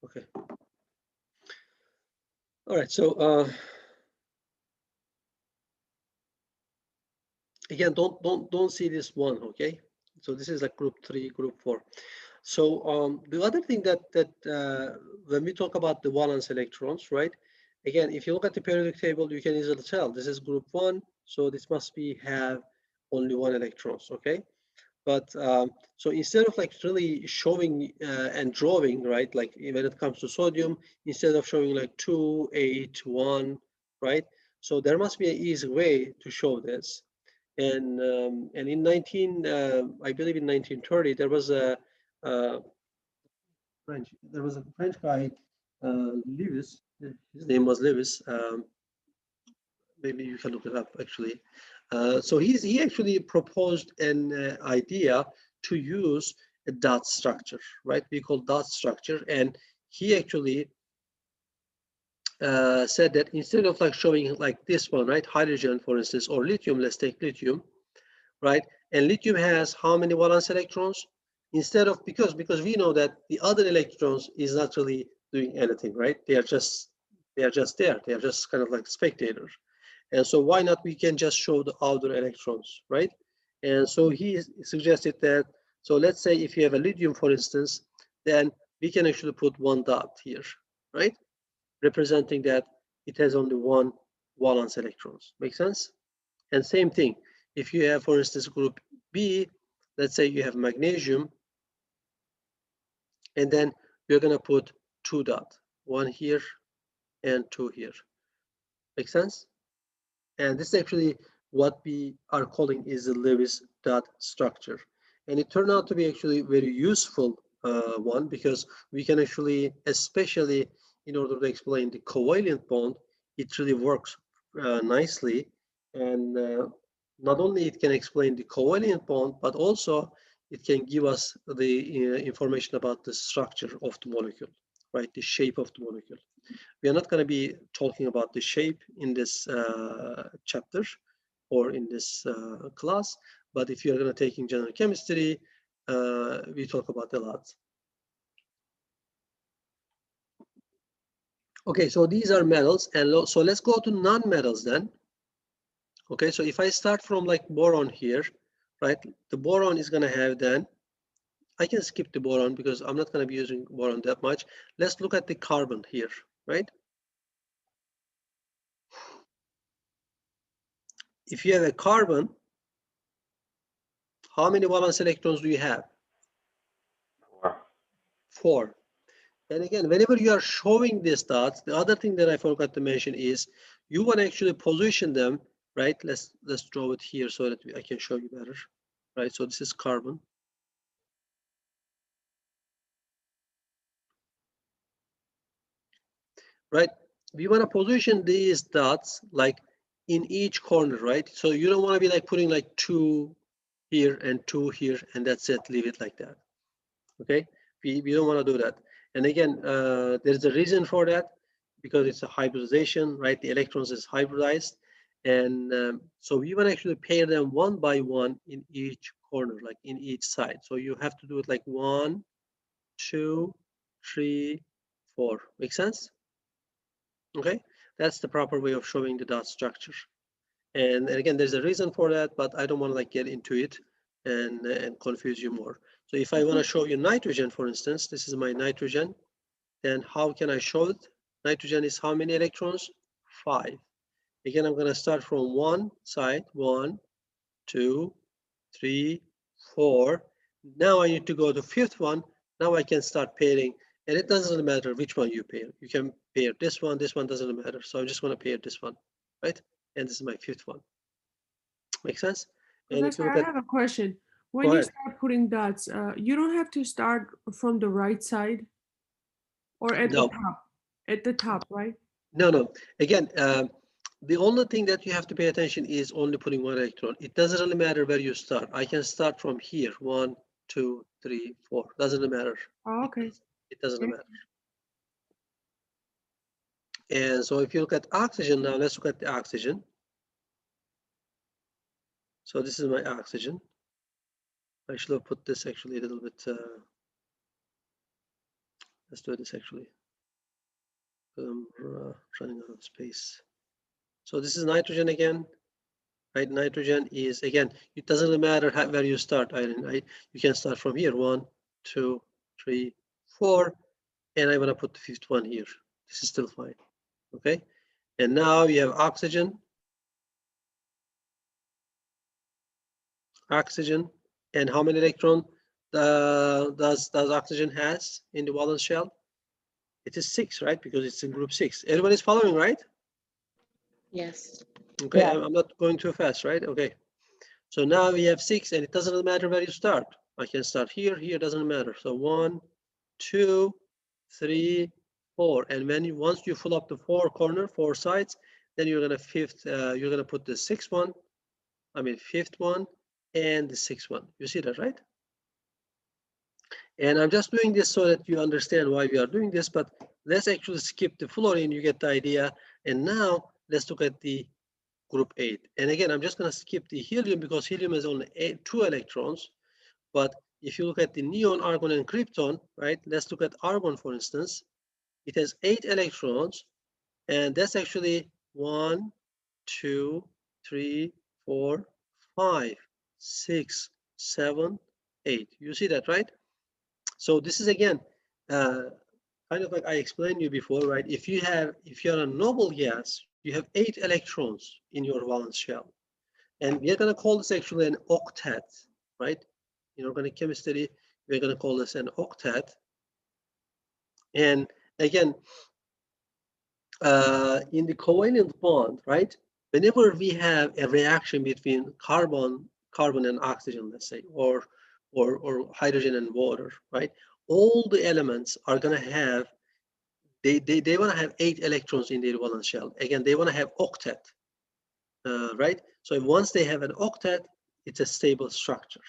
Okay. All right, so again, don't see this one, okay? So this is like group 3, group 4. So the other thing that when we talk about the valence electrons, right? Again, if you look at the periodic table, you can easily tell this is group 1, so this must be have only 1 electrons, okay? But so instead of like really showing and drawing, right? Like when it comes to sodium, instead of showing like 2, 8, 1, right? So there must be an easy way to show this. And in I believe in 1930, there was a French guy, Lewis. His name was Lewis. Maybe you can look it up actually. So he actually proposed an idea to use a dot structure, right? We call dot structure, and he actually said that instead of like showing like this one, right? Hydrogen, for instance, or lithium. Let's take lithium, right? And lithium has how many valence electrons? Instead of, because we know that the other electrons is not really doing anything, right? They are just there. They are just kind of like spectators. And so why not we can just show the outer electrons, right? And so he suggested that, so let's say if you have a lithium, for instance, then we can actually put one dot here, right? Representing that it has only 1 valence electrons. Make sense? And same thing, if you have, for instance, group B, let's say you have magnesium, and then you're gonna put 2 dots, 1 here and 2 here. Make sense? And this is actually what we are calling is the Lewis dot structure. And it turned out to be actually very useful one, because we can actually, especially in order to explain the covalent bond, it really works nicely. And not only it can explain the covalent bond, but also it can give us the information about the structure of the molecule, right? The shape of the molecule. We are not going to be talking about the shape in this chapter or in this class, but if you're going to take in general chemistry, we talk about a lot. Okay, so these are metals, and so let's go to non-metals then. Okay, so if I start from like boron here, right, the boron is going to have then I can skip the boron because I'm not going to be using boron that much. Let's look at the carbon here, right? If you have a carbon, how many valence electrons do you have? 4. 4. And again, whenever you are showing these dots, the other thing that I forgot to mention is you want to actually position them, right? Let's draw it here so that I can show you better, right? So this is carbon. Right? We want to position these dots like in each corner, right? So you don't want to be like putting like 2 here and 2 here and that's it, leave it like that. Okay, we don't want to do that. And again, there's a reason for that, because it's a hybridization, right? The electrons is hybridized, and so we want to actually pair them one by one in each corner, like in each side. So you have to do it like 1, 2, 3, 4. Make sense? Okay, that's the proper way of showing the dot structure. And again, there's a reason for that, but I don't want to like get into it and confuse you more. So if I want to show you nitrogen, for instance, this is my nitrogen, then how can I show it? Nitrogen is how many electrons? 5. Again, I'm going to start from one side, 1, 2, 3, 4. Now I need to go to 5th one. Now I can start pairing, and it doesn't matter which one you pair. You can pair this one doesn't matter. So I'm just going to pair this one, right? And this is my 5th one. Make sense? And if you Professor, look I at, have a question. When go you ahead. start putting dots, you don't have to start from the right side or at the No, top. At the top, right? no. Again, the only thing that you have to pay attention is only putting one electron. It doesn't really matter where you start. I can start from here, 1, 2, 3, 4. Doesn't matter. Oh, okay. It doesn't Yeah. matter. And so if you look at oxygen now, let's look at the oxygen. So this is my oxygen. I should have put this actually a little bit. Let's do this actually. I'm running out of space. So this is nitrogen again. Right, nitrogen is, again, it doesn't really matter where you start, iron, right? You can start from here, 1, 2, 3, 4, and I want to put the 5th one here. This is still fine, okay? And now you have oxygen, and how many electron does oxygen has in the valence shell? It is 6, right? Because it's in group 6. Everyone is following, right? Yes. Okay, Yeah. I'm not going too fast, right? Okay. So now we have 6, and it doesn't matter where you start. I can start here, doesn't matter. So 1, 2, 3, 4, and when once you fill up the 4 sides, then you're gonna put the 5th one, and the 6th one. You see that, right? And I'm just doing this so that you understand why we are doing this. But let's actually skip the fluorine. You get the idea. And now let's look at the group 8. And again, I'm just going to skip the helium because helium has only 2 electrons. But if you look at the neon, argon, and krypton, right? Let's look at argon, for instance. It has 8 electrons. And that's actually 1, 2, 3, 4, 5, 6, 7, 8. You see that, right? So this is again, kind of like I explained to you before, right? If you're a noble gas, you have 8 electrons in your valence shell. And we're going to call this actually an octet, right? In organic chemistry, we're going to call this an octet. And again, in the covalent bond, right? Whenever we have a reaction between carbon and oxygen, let's say, or hydrogen and water, right? All the elements are going to have, they want to have 8 electrons in their valence shell. Again, they want to have octet, right? So once they have an octet, it's a stable structure,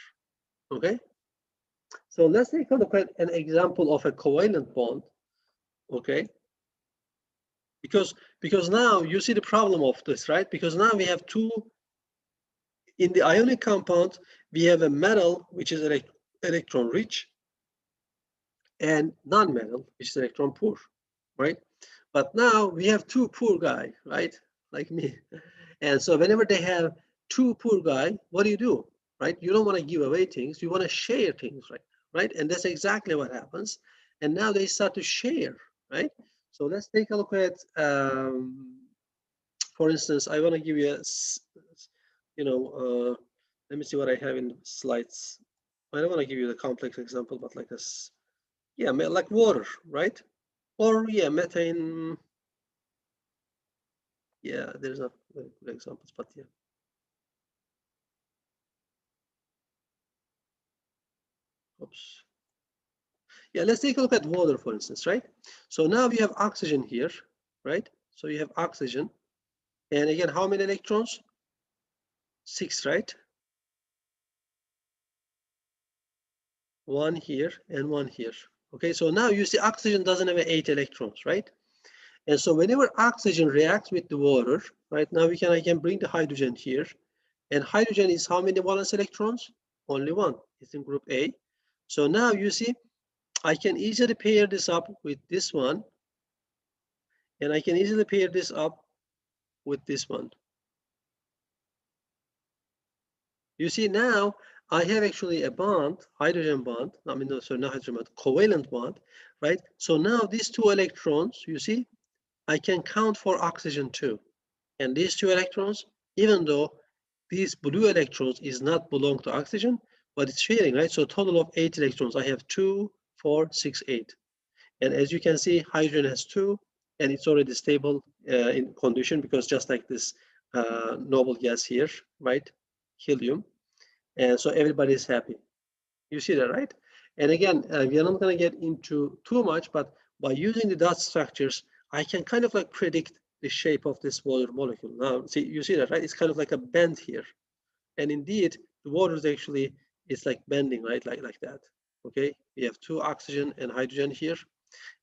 okay? So let's take a look at an example of a covalent bond, okay? Because now you see the problem of this, right? Because now we have in the ionic compound, we have a metal, which is electron rich, and non-metal, which is electron poor, right? But now we have 2 poor guys, right? Like me. And so whenever they have 2 poor guys, what do? Right? You don't want to give away things. You want to share things, right? right? And that's exactly what happens. And now they start to share, right? So let's take a look at, for instance, I want to give you a, let me see what I have in slides. I don't want to give you the complex example, but like this, yeah, like water, right? Or yeah, methane. Yeah, there's not very good examples, but yeah. Oops. Yeah, let's take a look at water, for instance, right? So now we have oxygen here, right? So you have oxygen. And again, how many electrons? 6, right? 1 here and 1 here. Okay, so now you see oxygen doesn't have 8 electrons, right? And so whenever oxygen reacts with the water, right, now I can bring the hydrogen here. And hydrogen is how many valence electrons? Only 1. It's in group A. So now you see, I can easily pair this up with this one. And I can easily pair this up with this one. You see now, I have actually a bond, hydrogen bond, I mean, no, sorry, not hydrogen bond, covalent bond, right? So now these 2 electrons, you see, I can count for oxygen too. And these 2 electrons, even though these blue electrons is not belong to oxygen, but it's sharing, right? So total of 8 electrons. I have 2, 4, 6, 8. And as you can see, hydrogen has 2, and it's already stable in condition because just like this noble gas here, right? Helium. And so everybody is happy. You see that, right? And again, we are not going to get into too much, but by using the dot structures, I can kind of like predict the shape of this water molecule. Now, see, you see that, right? It's kind of like a bend here. And indeed, the water is actually, it's like bending, right? Like that. Okay, we have 2 oxygen and hydrogen here,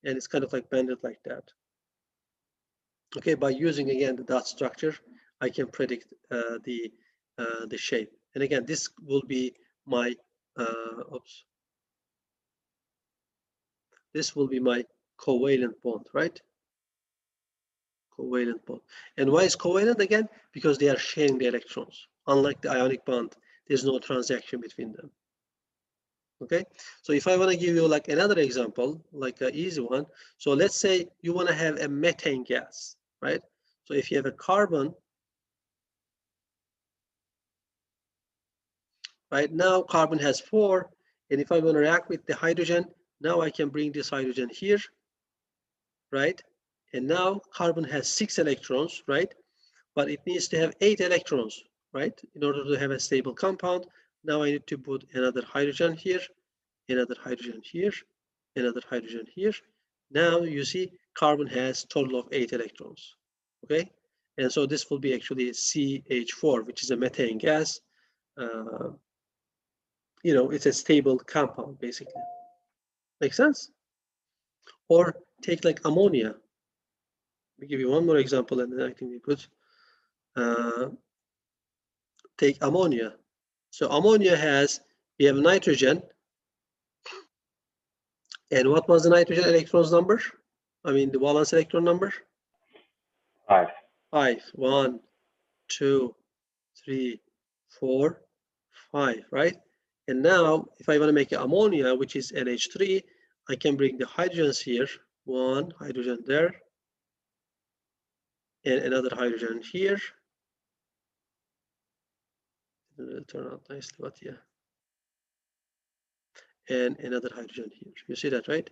and it's kind of like bended like that. Okay, by using again the dot structure, I can predict the shape. And again, this will be my oops. This will be my covalent bond, right? Covalent bond. And why is covalent again? Because they are sharing the electrons. Unlike the ionic bond, there's no transaction between them. Okay, so if I want to give you like another example, like an easy one. So let's say you want to have a methane gas, right? So if you have a carbon, right now carbon has 4, and if I want to react with the hydrogen, now I can bring this hydrogen here, right? And now carbon has 6 electrons, right? But it needs to have 8 electrons, right? In order to have a stable compound. Now I need to put another hydrogen here, another hydrogen here, another hydrogen here. Now you see carbon has total of 8 electrons, okay? And so this will be actually CH4, which is a methane gas. It's a stable compound, basically. Make sense? Or take like ammonia. Let me give you one more example and then I think we could take ammonia. So ammonia we have nitrogen. And what was the nitrogen electrons number? I mean, the valence electron number? 5. 5. 1, 2, 3, 4, 5, right? And now, if I want to make ammonia, which is NH3, I can bring the hydrogens here. 1 hydrogen there, and another hydrogen here. It will turn out nicely, but yeah. And another hydrogen here. You see that, right?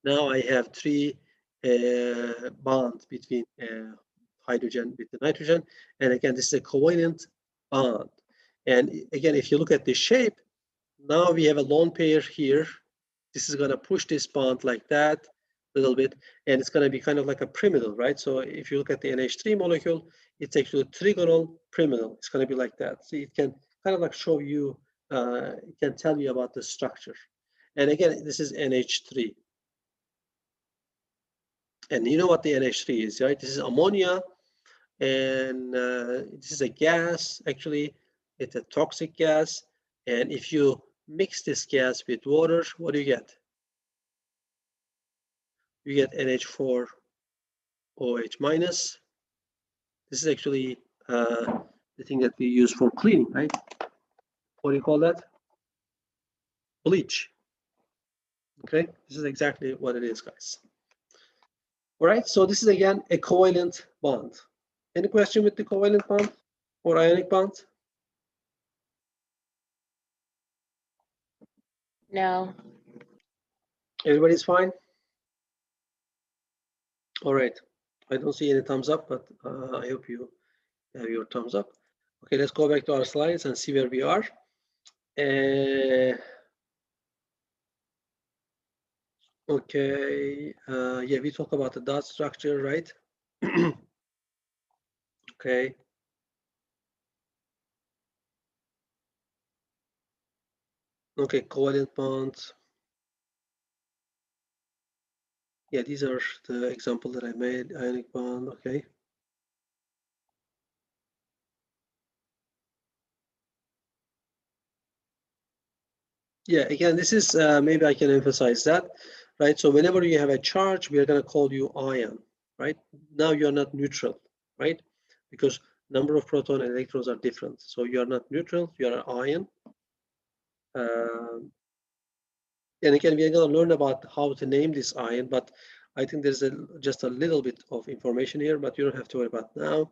Now I have 3 bonds between hydrogen with the nitrogen. And again, this is a covalent bond. And again, if you look at the shape, now we have a lone pair here. This is going to push this bond like that a little bit, and it's going to be kind of like a pyramidal, right? So if you look at the NH3 molecule, it's actually a trigonal pyramidal. It's going to be like that. So it can kind of like show you, it can tell you about the structure. And again, this is NH3. And you know what the NH3 is, right? This is ammonia, and this is a gas, actually. It's a toxic gas. And if you mix this gas with water, what do you get? You get NH4OH minus. This is actually the thing that we use for cleaning, right? What do you call that? bleach. Okay, this is exactly what it is, guys. All right, so this is again a covalent bond. Any question with the covalent bond or ionic bond? No. Everybody's fine? All right, I don't see any thumbs up, but I hope you have your thumbs up. Okay, let's go back to our slides and see where we are. Okay, yeah, we talk about the dot structure, right? Okay. Okay, covalent bonds. Yeah, these are the example that I made, ionic bond, okay. Yeah, again, this is, maybe I can emphasize that, right? So whenever you have a charge, we are gonna call you ion, right? Now you're not neutral, right? Because number of proton and electrons are different. So you are not neutral, you are an ion. And again, we are going to learn about how to name this ion, but I think there's just a little bit of information here, but you don't have to worry about now.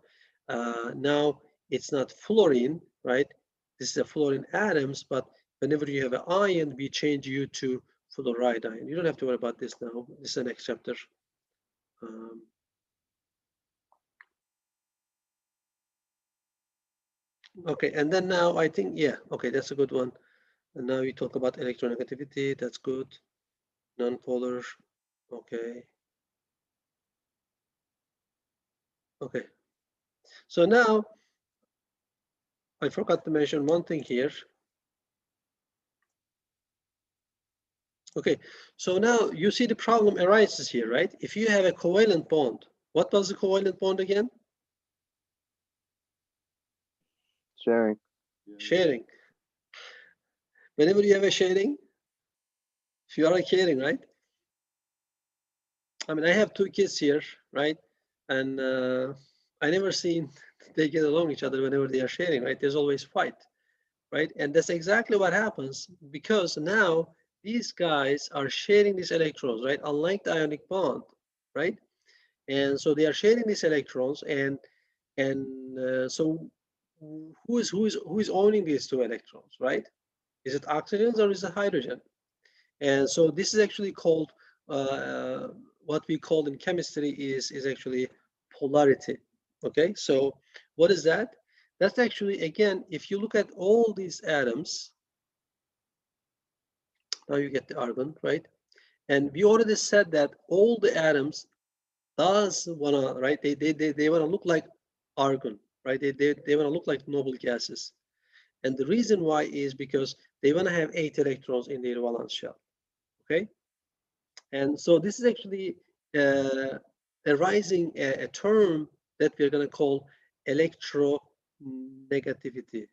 Now it's not fluorine, right? This is a fluorine atoms, but whenever you have an ion, we change you to fluoride ion. You don't have to worry about this now. This is the next chapter. Okay, and then now I think, yeah, okay, that's a good one. And now we talk about electronegativity. That's good. Nonpolar. Okay. Okay. So now I forgot to mention one thing here. Okay, so now you see the problem arises here, right? If you have a covalent bond, what was the covalent bond again? Sharing. Sharing. Whenever you have a sharing, if you are sharing, right? I mean, I have two kids here, right? And I never seen they get along each other whenever they are sharing, right? There's always fight, right? And that's exactly what happens because now these guys are sharing these electrons, right? Unlike the ionic bond, right? And so they are sharing these electrons, and so who is owning these two electrons, right? Is it oxygen or is it hydrogen? And so this is actually called what we call in chemistry is actually polarity. Okay, so what is that? That's actually, again, if you look at all these atoms, now you get the argon, right? And we already said that all the atoms does wanna, right? They wanna look like argon, right? They wanna look like noble gases. And the reason why is because they wanna have 8 electrons in their valence shell, okay? And so this is actually arising a term that we're gonna call electronegativity.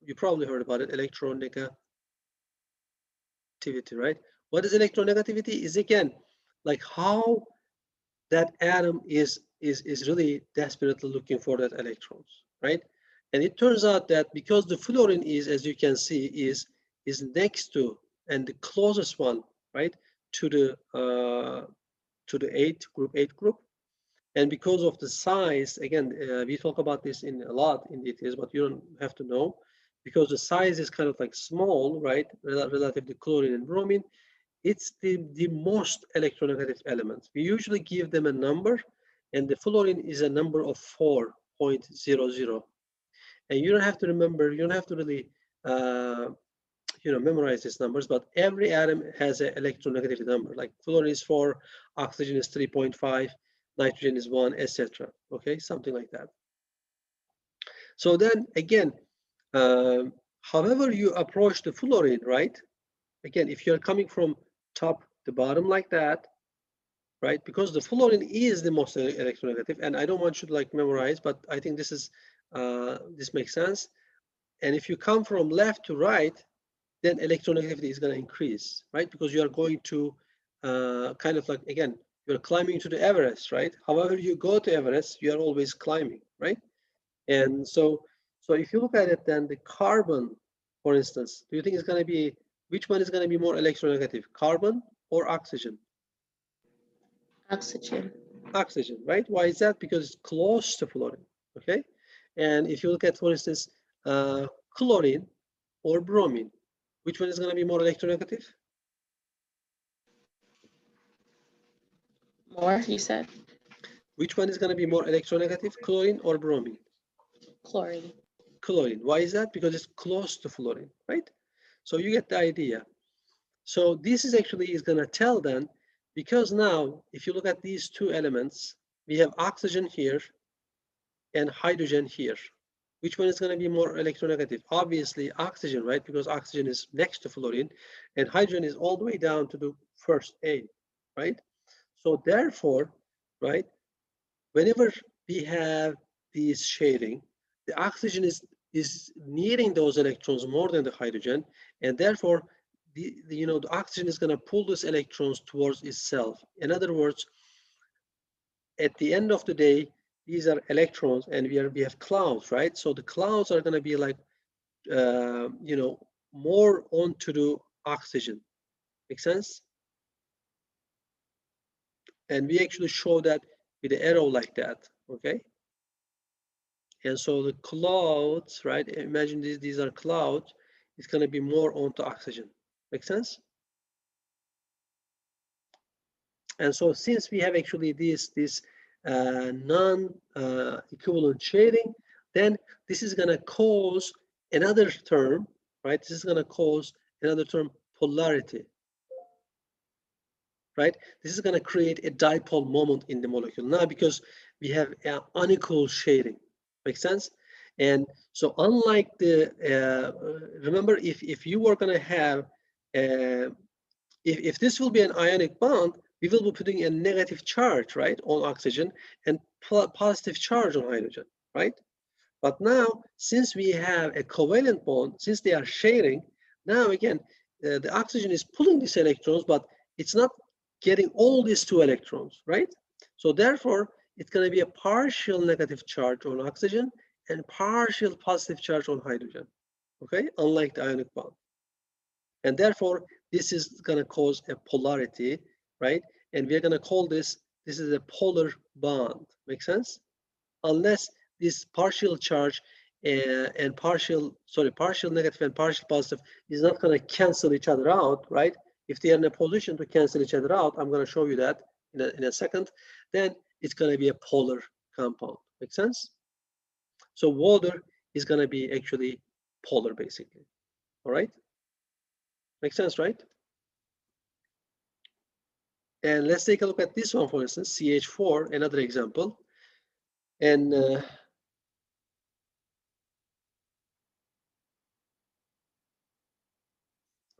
You probably heard about it, electronegativity, right? What is electronegativity? Is again, like how that atom is really desperately looking for that electrons, right? And it turns out that because the fluorine is, as you can see, is next to and the closest one, right, to the 8 group, and because of the size, again, we talk about this in a lot in details, but you don't have to know, because the size is kind of like small, right, relative to chlorine and bromine. It's the most electronegative element. We usually give them a number, and the fluorine is a number of 4.00. And you don't have to remember, you don't have to really memorize these numbers, but every atom has an electronegativity number. Like fluorine is 4, oxygen is 3.5, nitrogen is 1, etc. Okay, something like that. So then again, however you approach the fluorine, right? Again, if you're coming from top to bottom like that, right? Because the fluorine is the most electronegative, and I don't want you to like memorize, but I think this is this makes sense. And if you come from left to right, then electronegativity is going to increase, right? Because you are going to kind of like, again, you're climbing to the Everest, right? However you go to Everest, you are always climbing, right? And so if you look at it, then the carbon For instance, do you think it's going to be, which one is going to be more electronegative, carbon or oxygen? Oxygen. Oxygen, right? Why is that? Because it's close to fluorine, okay? And if you look at, for instance, chlorine or bromine, which one is going to be more electronegative? More, you said? Which one is going to be more electronegative, chlorine or bromine? Chlorine. Chlorine. Why is that? Because it's close to fluorine, right? So you get the idea. So this is actually is going to tell then, because now if you look at these two elements, we have oxygen here and hydrogen here. Which one is going to be more electronegative? Obviously oxygen, right? Because oxygen is next to fluorine and hydrogen is all the way down to the first A, right? So therefore, right, whenever we have this shading, the oxygen is needing those electrons more than the hydrogen, and therefore the oxygen is going to pull these electrons towards itself. In other words, at the end of the day, these are electrons, and we have clouds, right? So the clouds are going to be like more onto the oxygen. Make sense? And we actually show that with the arrow like that, okay? And so the clouds, right? Imagine these are clouds. It's going to be more onto oxygen. Make sense? And so since we have actually this non-equivalent shading, then this is going to cause another term, right? This is going to cause another term, polarity, right? This is going to create a dipole moment in the molecule now because we have an unequal shading. Make sense? And so unlike the, remember if you were going to have, if this will be an ionic bond, we will be putting a negative charge, right, on oxygen and positive charge on hydrogen, right? But now, since we have a covalent bond, since they are sharing, now again, the oxygen is pulling these electrons, but it's not getting all these two electrons, right? So therefore, it's going to be a partial negative charge on oxygen and partial positive charge on hydrogen, okay? Unlike the ionic bond. And therefore, this is going to cause a polarity, right? And we're going to call this is a polar bond. Make sense? Unless this partial charge and partial negative and partial positive is not going to cancel each other out, right? If they are in a position to cancel each other out, I'm going to show you that in a second, then it's going to be a polar compound. Make sense? So water is going to be actually polar, basically. All right? Makes sense, right? And let's take a look at this one, for instance, CH4, another example. And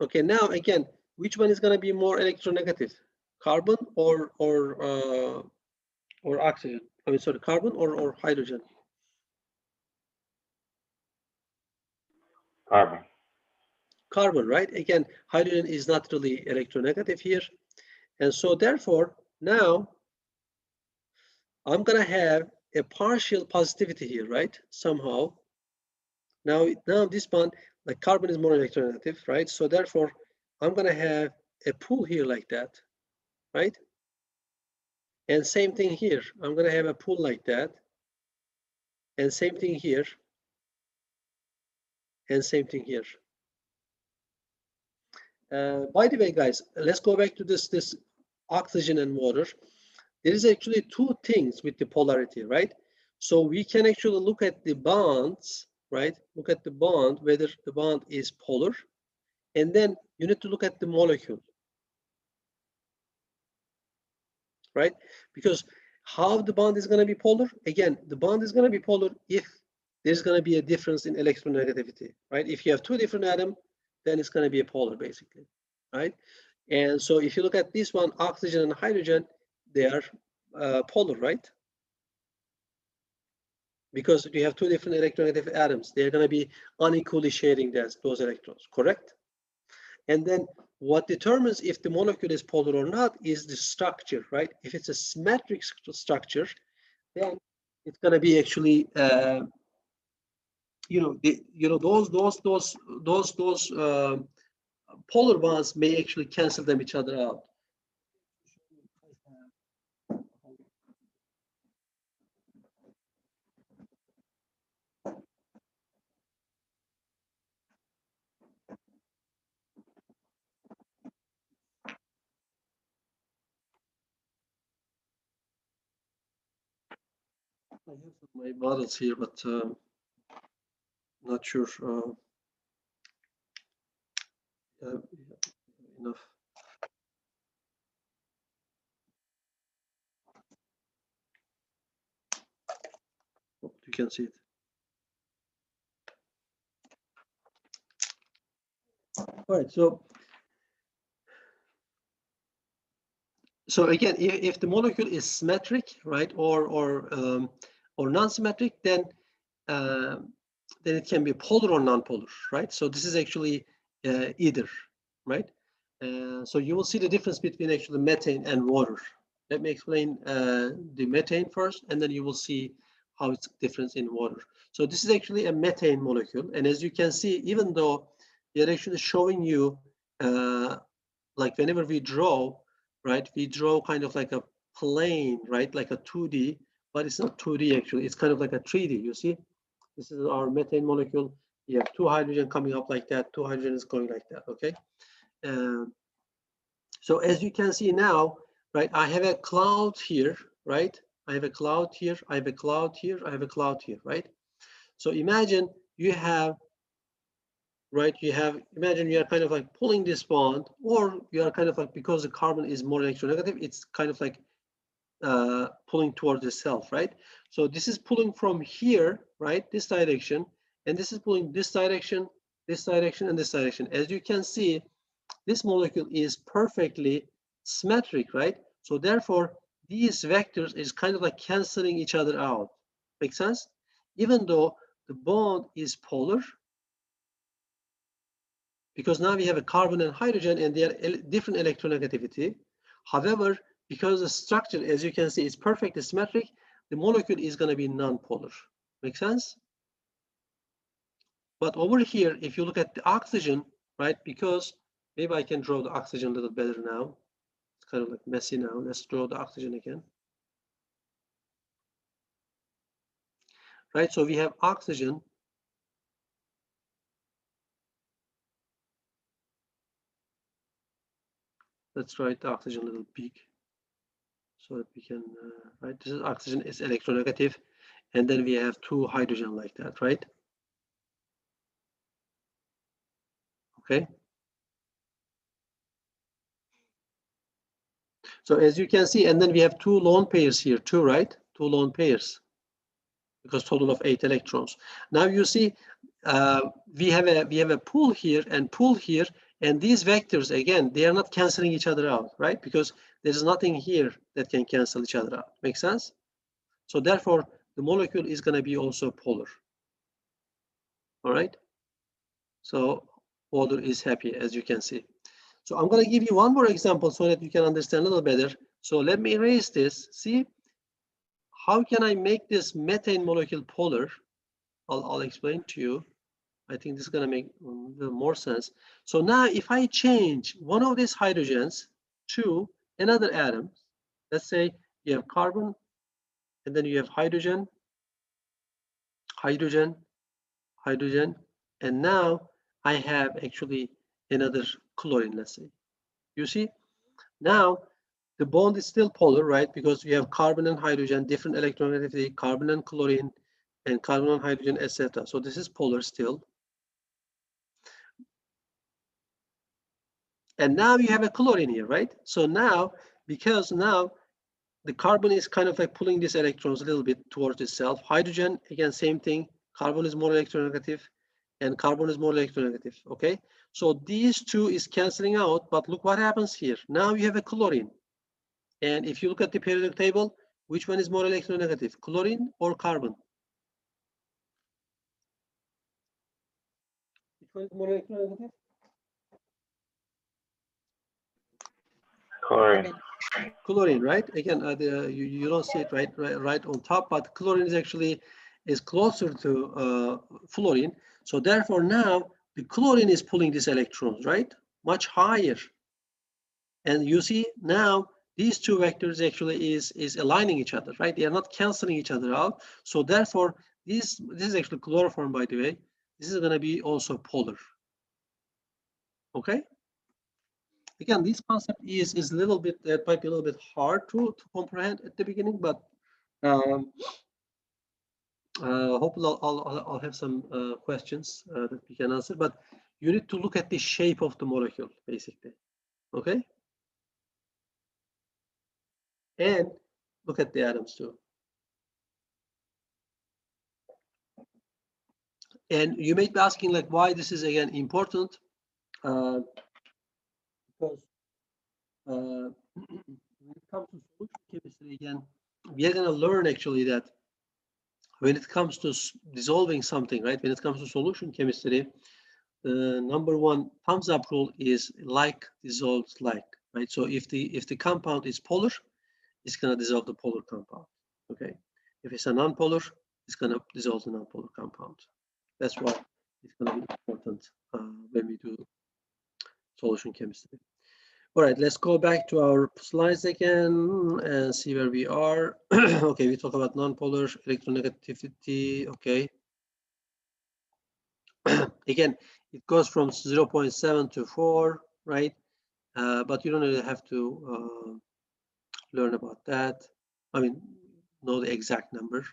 okay, now again, which one is going to be more electronegative, carbon or oxygen? I mean, sorry, carbon or hydrogen? Carbon. Carbon, right? Again, hydrogen is not really electronegative here, and so therefore now I'm going to have a partial positivity here, right? Somehow. Now this bond, like carbon is more electronegative, right? So therefore, I'm going to have a pull here like that, right? And same thing here. I'm going to have a pull like that. And same thing here. And same thing here. By the way, guys, let's go back to this oxygen and water. There is actually two things with the polarity, right? So we can actually look at the bonds, right? Look at the bond, whether the bond is polar. And then you need to look at the molecule, right? Because how the bond is going to be polar? Again, the bond is going to be polar if there's going to be a difference in electronegativity, right? If you have two different atoms, then it's going to be a polar, basically, right? And so if you look at this one, oxygen and hydrogen, they are polar, right? Because you have two different electronegative atoms. They're going to be unequally sharing those electrons, correct? And then what determines if the molecule is polar or not is the structure, right? If it's a symmetric structure, then it's going to be actually those polar bonds may actually cancel them each other out. I have my models here, but not sure enough. Hope you can see it. All right, so again, if the molecule is symmetric, right, or non-symmetric, then it can be polar or non-polar, right? So this is actually either, right? So you will see the difference between actually methane and water. Let me explain the methane first, and then you will see how it's different in water. So this is actually a methane molecule, and as you can see, even though they're actually showing you, like whenever we draw, right, we draw kind of like a plane, right, like a 2D, but it's not 2D actually, it's kind of like a 3D, you see? This is our methane molecule. You have 2 hydrogen coming up like that, 2 hydrogen is going like that, okay? So as you can see now, right, I have a cloud here, right? I have a cloud here, I have a cloud here, I have a cloud here, right? So imagine you have, right, imagine you are kind of like pulling this bond, or you are kind of like, because the carbon is more electronegative, it's kind of like pulling towards itself, right? So this is pulling from here, right, this direction, and this is pulling this direction, and this direction. As you can see, this molecule is perfectly symmetric, right? So therefore, these vectors is kind of like canceling each other out. Make sense? Even though the bond is polar, because now we have a carbon and hydrogen and they are different electronegativity. However, because the structure, as you can see, is perfectly symmetric, the molecule is going to be non-polar. Make sense? But over here, if you look at the oxygen, right, because maybe I can draw the oxygen a little better now. It's kind of like messy now. Let's draw the oxygen again. Right, so we have oxygen. Let's write the oxygen a little big so that we can, right, this is oxygen is electronegative. And then we have 2 hydrogen like that, right? Okay. So as you can see, and then we have 2 lone pairs here too, right? 2 lone pairs, because total of 8 electrons. Now you see, we have a pull here and pull here, and these vectors, again, they are not canceling each other out, right? Because there is nothing here that can cancel each other out. Make sense? So therefore, the molecule is going to be also polar. All right. So water is happy, as you can see. So I'm going to give you one more example so that you can understand a little better. So let me erase this. See, how can I make this methane molecule polar? I'll explain to you. I think this is going to make a little more sense. So now if I change one of these hydrogens to another atom, let's say you have carbon, and then you have hydrogen, hydrogen, hydrogen, and now I have actually another chlorine, let's say. You see, now the bond is still polar, right? Because we have carbon and hydrogen, different electronegativity, carbon and chlorine, and carbon and hydrogen, etc. So this is polar still. And now you have a chlorine here, right? So now, because now the carbon is kind of like pulling these electrons a little bit towards itself. Hydrogen, again, same thing. Carbon is more electronegative, and carbon is more electronegative, okay? So these two is canceling out, but look what happens here. Now you have a chlorine. And if you look at the periodic table, which one is more electronegative, chlorine or carbon? Which one is more electronegative? Chlorine. Chlorine, right? Again, you don't see it right on top, but chlorine is actually is closer to fluorine. So therefore now the chlorine is pulling these electrons, right? Much higher. And you see now these two vectors actually is aligning each other, right? They are not canceling each other out. So therefore, this is actually chloroform, by the way. This is going to be also polar. Okay. Again, this concept is a little bit, that might be a little bit hard to comprehend at the beginning, but hopefully I'll have some questions that we can answer. But you need to look at the shape of the molecule, basically. Okay. And look at the atoms too. And you may be asking, like, why this is again important? Because when it comes to solution chemistry, again, we are going to learn actually that when it comes to dissolving something, right? When it comes to solution chemistry, the number one thumbs up rule is like dissolves like, right? So if the compound is polar, it's going to dissolve the polar compound. Okay. If it's a nonpolar, it's going to dissolve the nonpolar compound. That's why it's going to be important when we do solution chemistry. All right, let's go back to our slides again and see where we are. Okay, we talk about nonpolar electronegativity. Okay. Again, it goes from 0.7 to 4, right? But you don't really have to learn about that. I mean, know the exact number.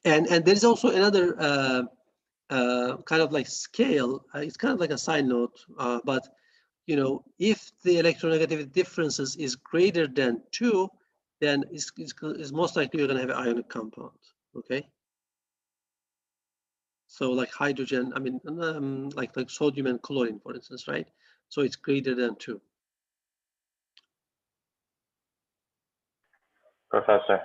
And there's also another kind of like scale. It's kind of like a side note, but you know, if the electronegativity differences is greater than 2, then it's most likely you're going to have an ionic compound. Okay. So like hydrogen, I mean, like sodium and chlorine, for instance, right? So it's greater than 2. Professor,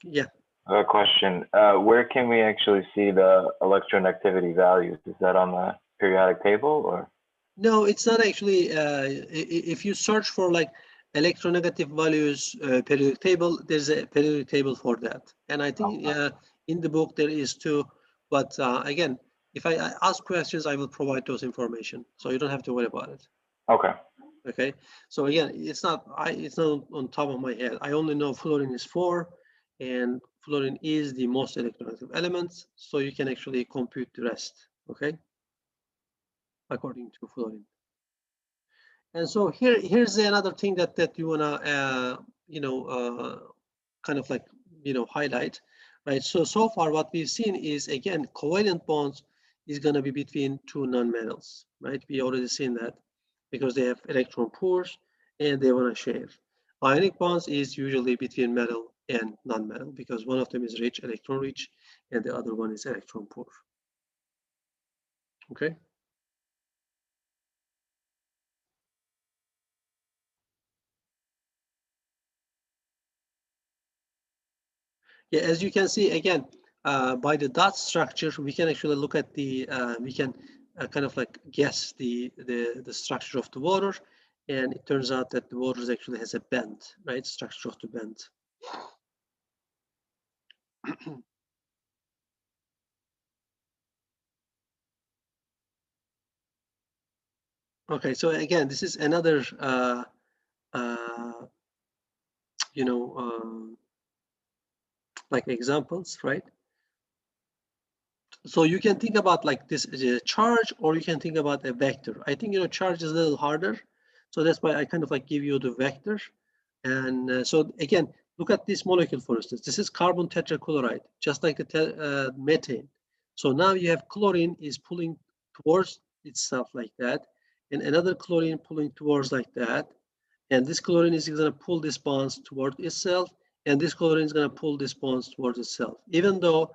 Yeah. a question. Where can we actually see the electronegativity values? Is that on the periodic table or? No, it's not actually. If you search for like electronegative values periodic table, there's a periodic table for that. And I think in the book there is too. But again, if I ask questions, I will provide those information, so you don't have to worry about it. Okay. Okay. So again, it's not on top of my head. I only know fluorine is 4, and fluorine is the most electronegative element. So you can actually compute the rest. Okay. According to fluorine. And so here's another thing that you wanna kind of like highlight, right? So far what we've seen is, again, covalent bonds is gonna be between two nonmetals, right? We already seen that because they have electron pairs and they wanna share. Ionic bonds is usually between metal and non-metal because one of them is rich, electron rich, and the other one is electron poor. Okay. Yeah, as you can see, again, by the dot structure, we can actually look at the, we can kind of like guess the structure of the water. And it turns out that the water actually has a bend, right? Structure of the bend. Okay, so again, this is another, like examples, right? So you can think about like this as a charge, or you can think about a vector. I think, charge is a little harder. So that's why I kind of like give you the vector. And so again, look at this molecule, for instance. This is carbon tetrachloride, just like the methane. So now you have chlorine is pulling towards itself like that, and another chlorine pulling towards like that. And this chlorine is going to pull this bonds towards itself, and this chlorine is going to pull this bonds towards itself. Even though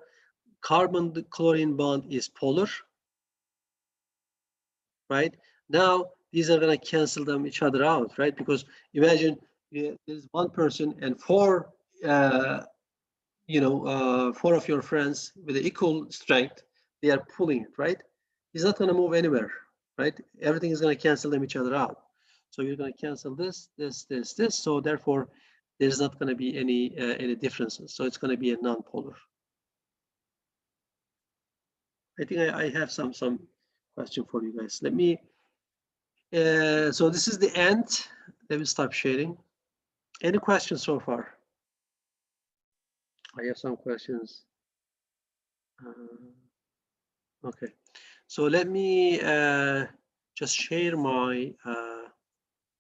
carbon chlorine bond is polar, right? Now these are going to cancel them each other out, right? Because imagine there's one person and four of your friends with equal strength, they are pulling it, right? It's not going to move anywhere, right? Everything is going to cancel them each other out. So you're going to cancel this. So therefore, there's not going to be any differences. So it's going to be a nonpolar. I think I have some question for you guys. Let me. So this is the end. Let me stop sharing. Any questions so far? I have some questions. Okay, so let me just share my.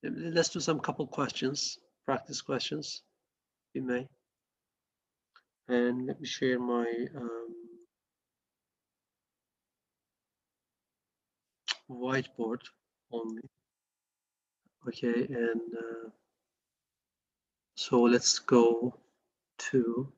Let's do some couple questions, practice questions, if you may. And let me share my whiteboard only. Okay, and so let's go to.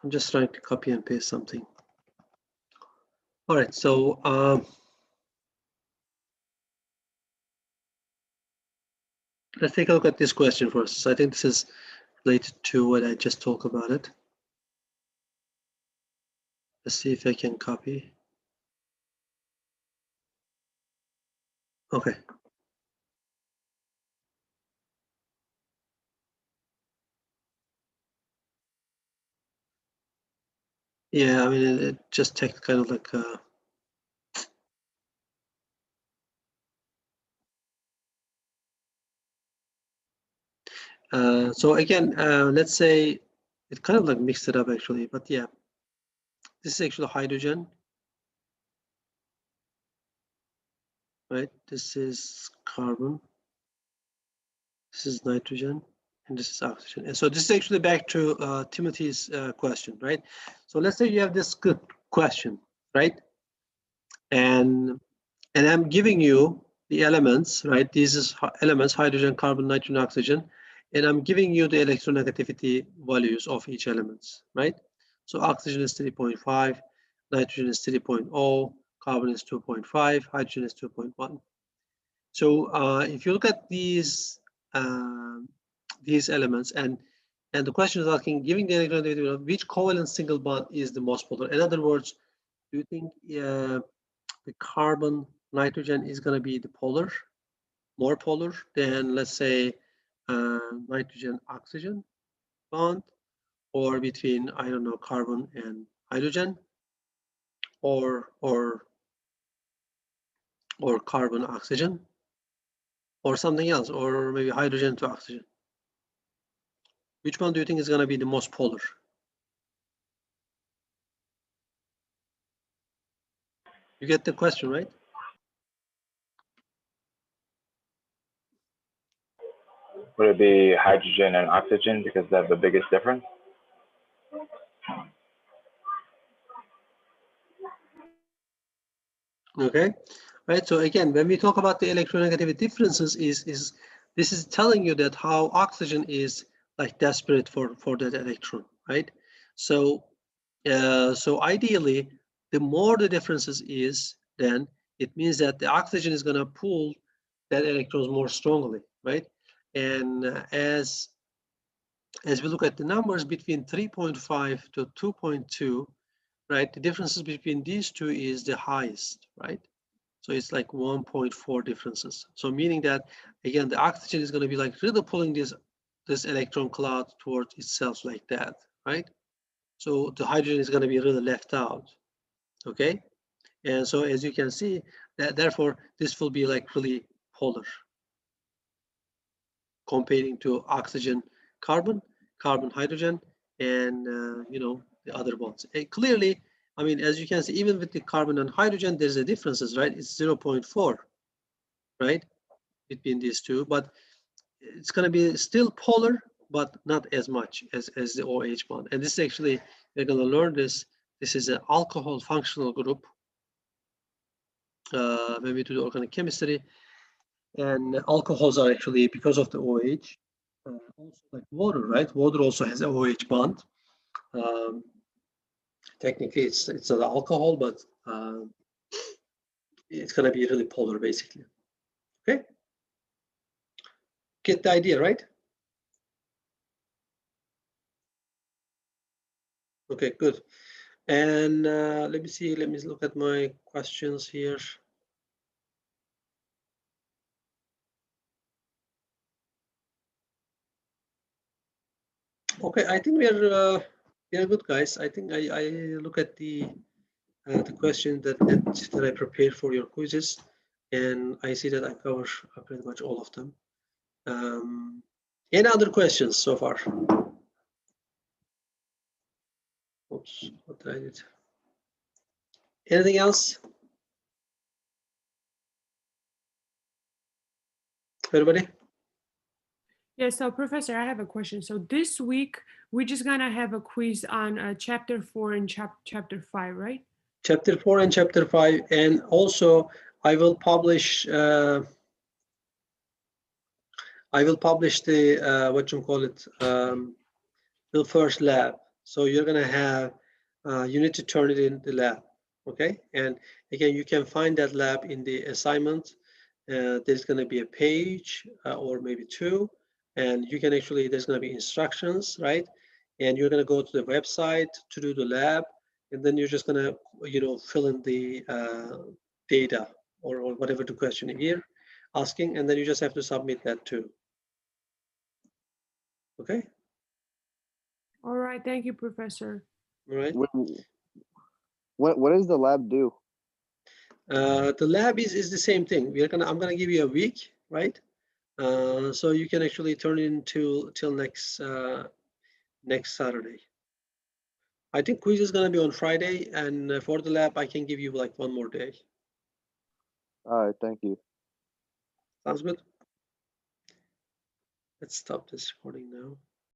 I'm just trying to copy and paste something. All right, so let's take a look at this question first. So I think this is related to what I just talked about it. Let's see if I can copy. Okay. Yeah, I mean, it just takes kind of like so again, let's say it kind of like mixed it up actually, but yeah, this is actually hydrogen, right? This is carbon, this is nitrogen, and this is oxygen. And so this is actually back to Timothy's question, right? So let's say you have this good question, right? And I'm giving you the elements, right? These is elements, hydrogen, carbon, nitrogen, oxygen, and I'm giving you the electronegativity values of each elements, right? So oxygen is 3.5, nitrogen is 3.0, carbon is 2.5, hydrogen is 2.1. So if you look at these elements, and the question is asking, giving the electronegativity, which covalent single bond is the most polar? In other words, do you think the carbon nitrogen is going to be the polar, more polar than, let's say, nitrogen oxygen bond, or between, I don't know, carbon and hydrogen, or carbon oxygen, or something else, or maybe hydrogen to oxygen? Which one do you think is going to be the most polar? You get the question, right? Would it be hydrogen and oxygen because they have the biggest difference? Okay, right. So again, when we talk about the electronegativity differences, this is telling you that how oxygen is like desperate for that electron, right? So so ideally, the more the differences is, then it means that the oxygen is going to pull that electrons more strongly, right? And as we look at the numbers between 3.5 to 2.2, right, the differences between these two is the highest, right? So it's like 1.4 differences. So meaning that, again, the oxygen is going to be like really pulling this electron cloud towards itself like that, right? So the hydrogen is going to be really left out, okay? And so as you can see, that therefore this will be like really polar. comparing to oxygen, carbon, carbon, hydrogen, and you know, the other bonds. And clearly, I mean, as you can see, even with the carbon and hydrogen, there's a differences, right? It's 0.4, right, between these two, but it's going to be still polar, but not as much as the OH bond. And this actually, we're going to learn this. This is an alcohol functional group when we do the organic chemistry. And alcohols are actually, because of the OH, also like water, right? Water also has an OH bond. Technically, it's an alcohol, but it's going to be really polar, basically. Okay? Get the idea, right? Okay, good. And let me see, let me look at my questions here. Okay, I think we are good, guys. I think I look at the question that I prepared for your quizzes, and I see that I cover pretty much all of them. Any other questions so far? Oops, what did I do? Anything else? Everybody? Yeah, so Professor, I have a question. So this week, we're just gonna have a quiz on chapter 4 and chapter 5, right? Chapter 4 and chapter 5, and also I will publish the what you call it, the first lab. So you're gonna have you need to turn it in the lab, okay? And again, you can find that lab in the assignment. There's gonna be a page or maybe two, and you can actually, there's gonna be instructions, right? And you're gonna go to the website to do the lab, and then you're just gonna, you know, fill in the data or whatever the question here asking, and then you just have to submit that too. Okay. All right, thank you, Professor. All right. What does the lab do? The lab is the same thing. I'm gonna give you a week, right? So you can actually turn it into till next Saturday. I think quiz is gonna be on Friday, and for the lab, I can give you like one more day. All right, thank you. Sounds good. Let's stop this recording now.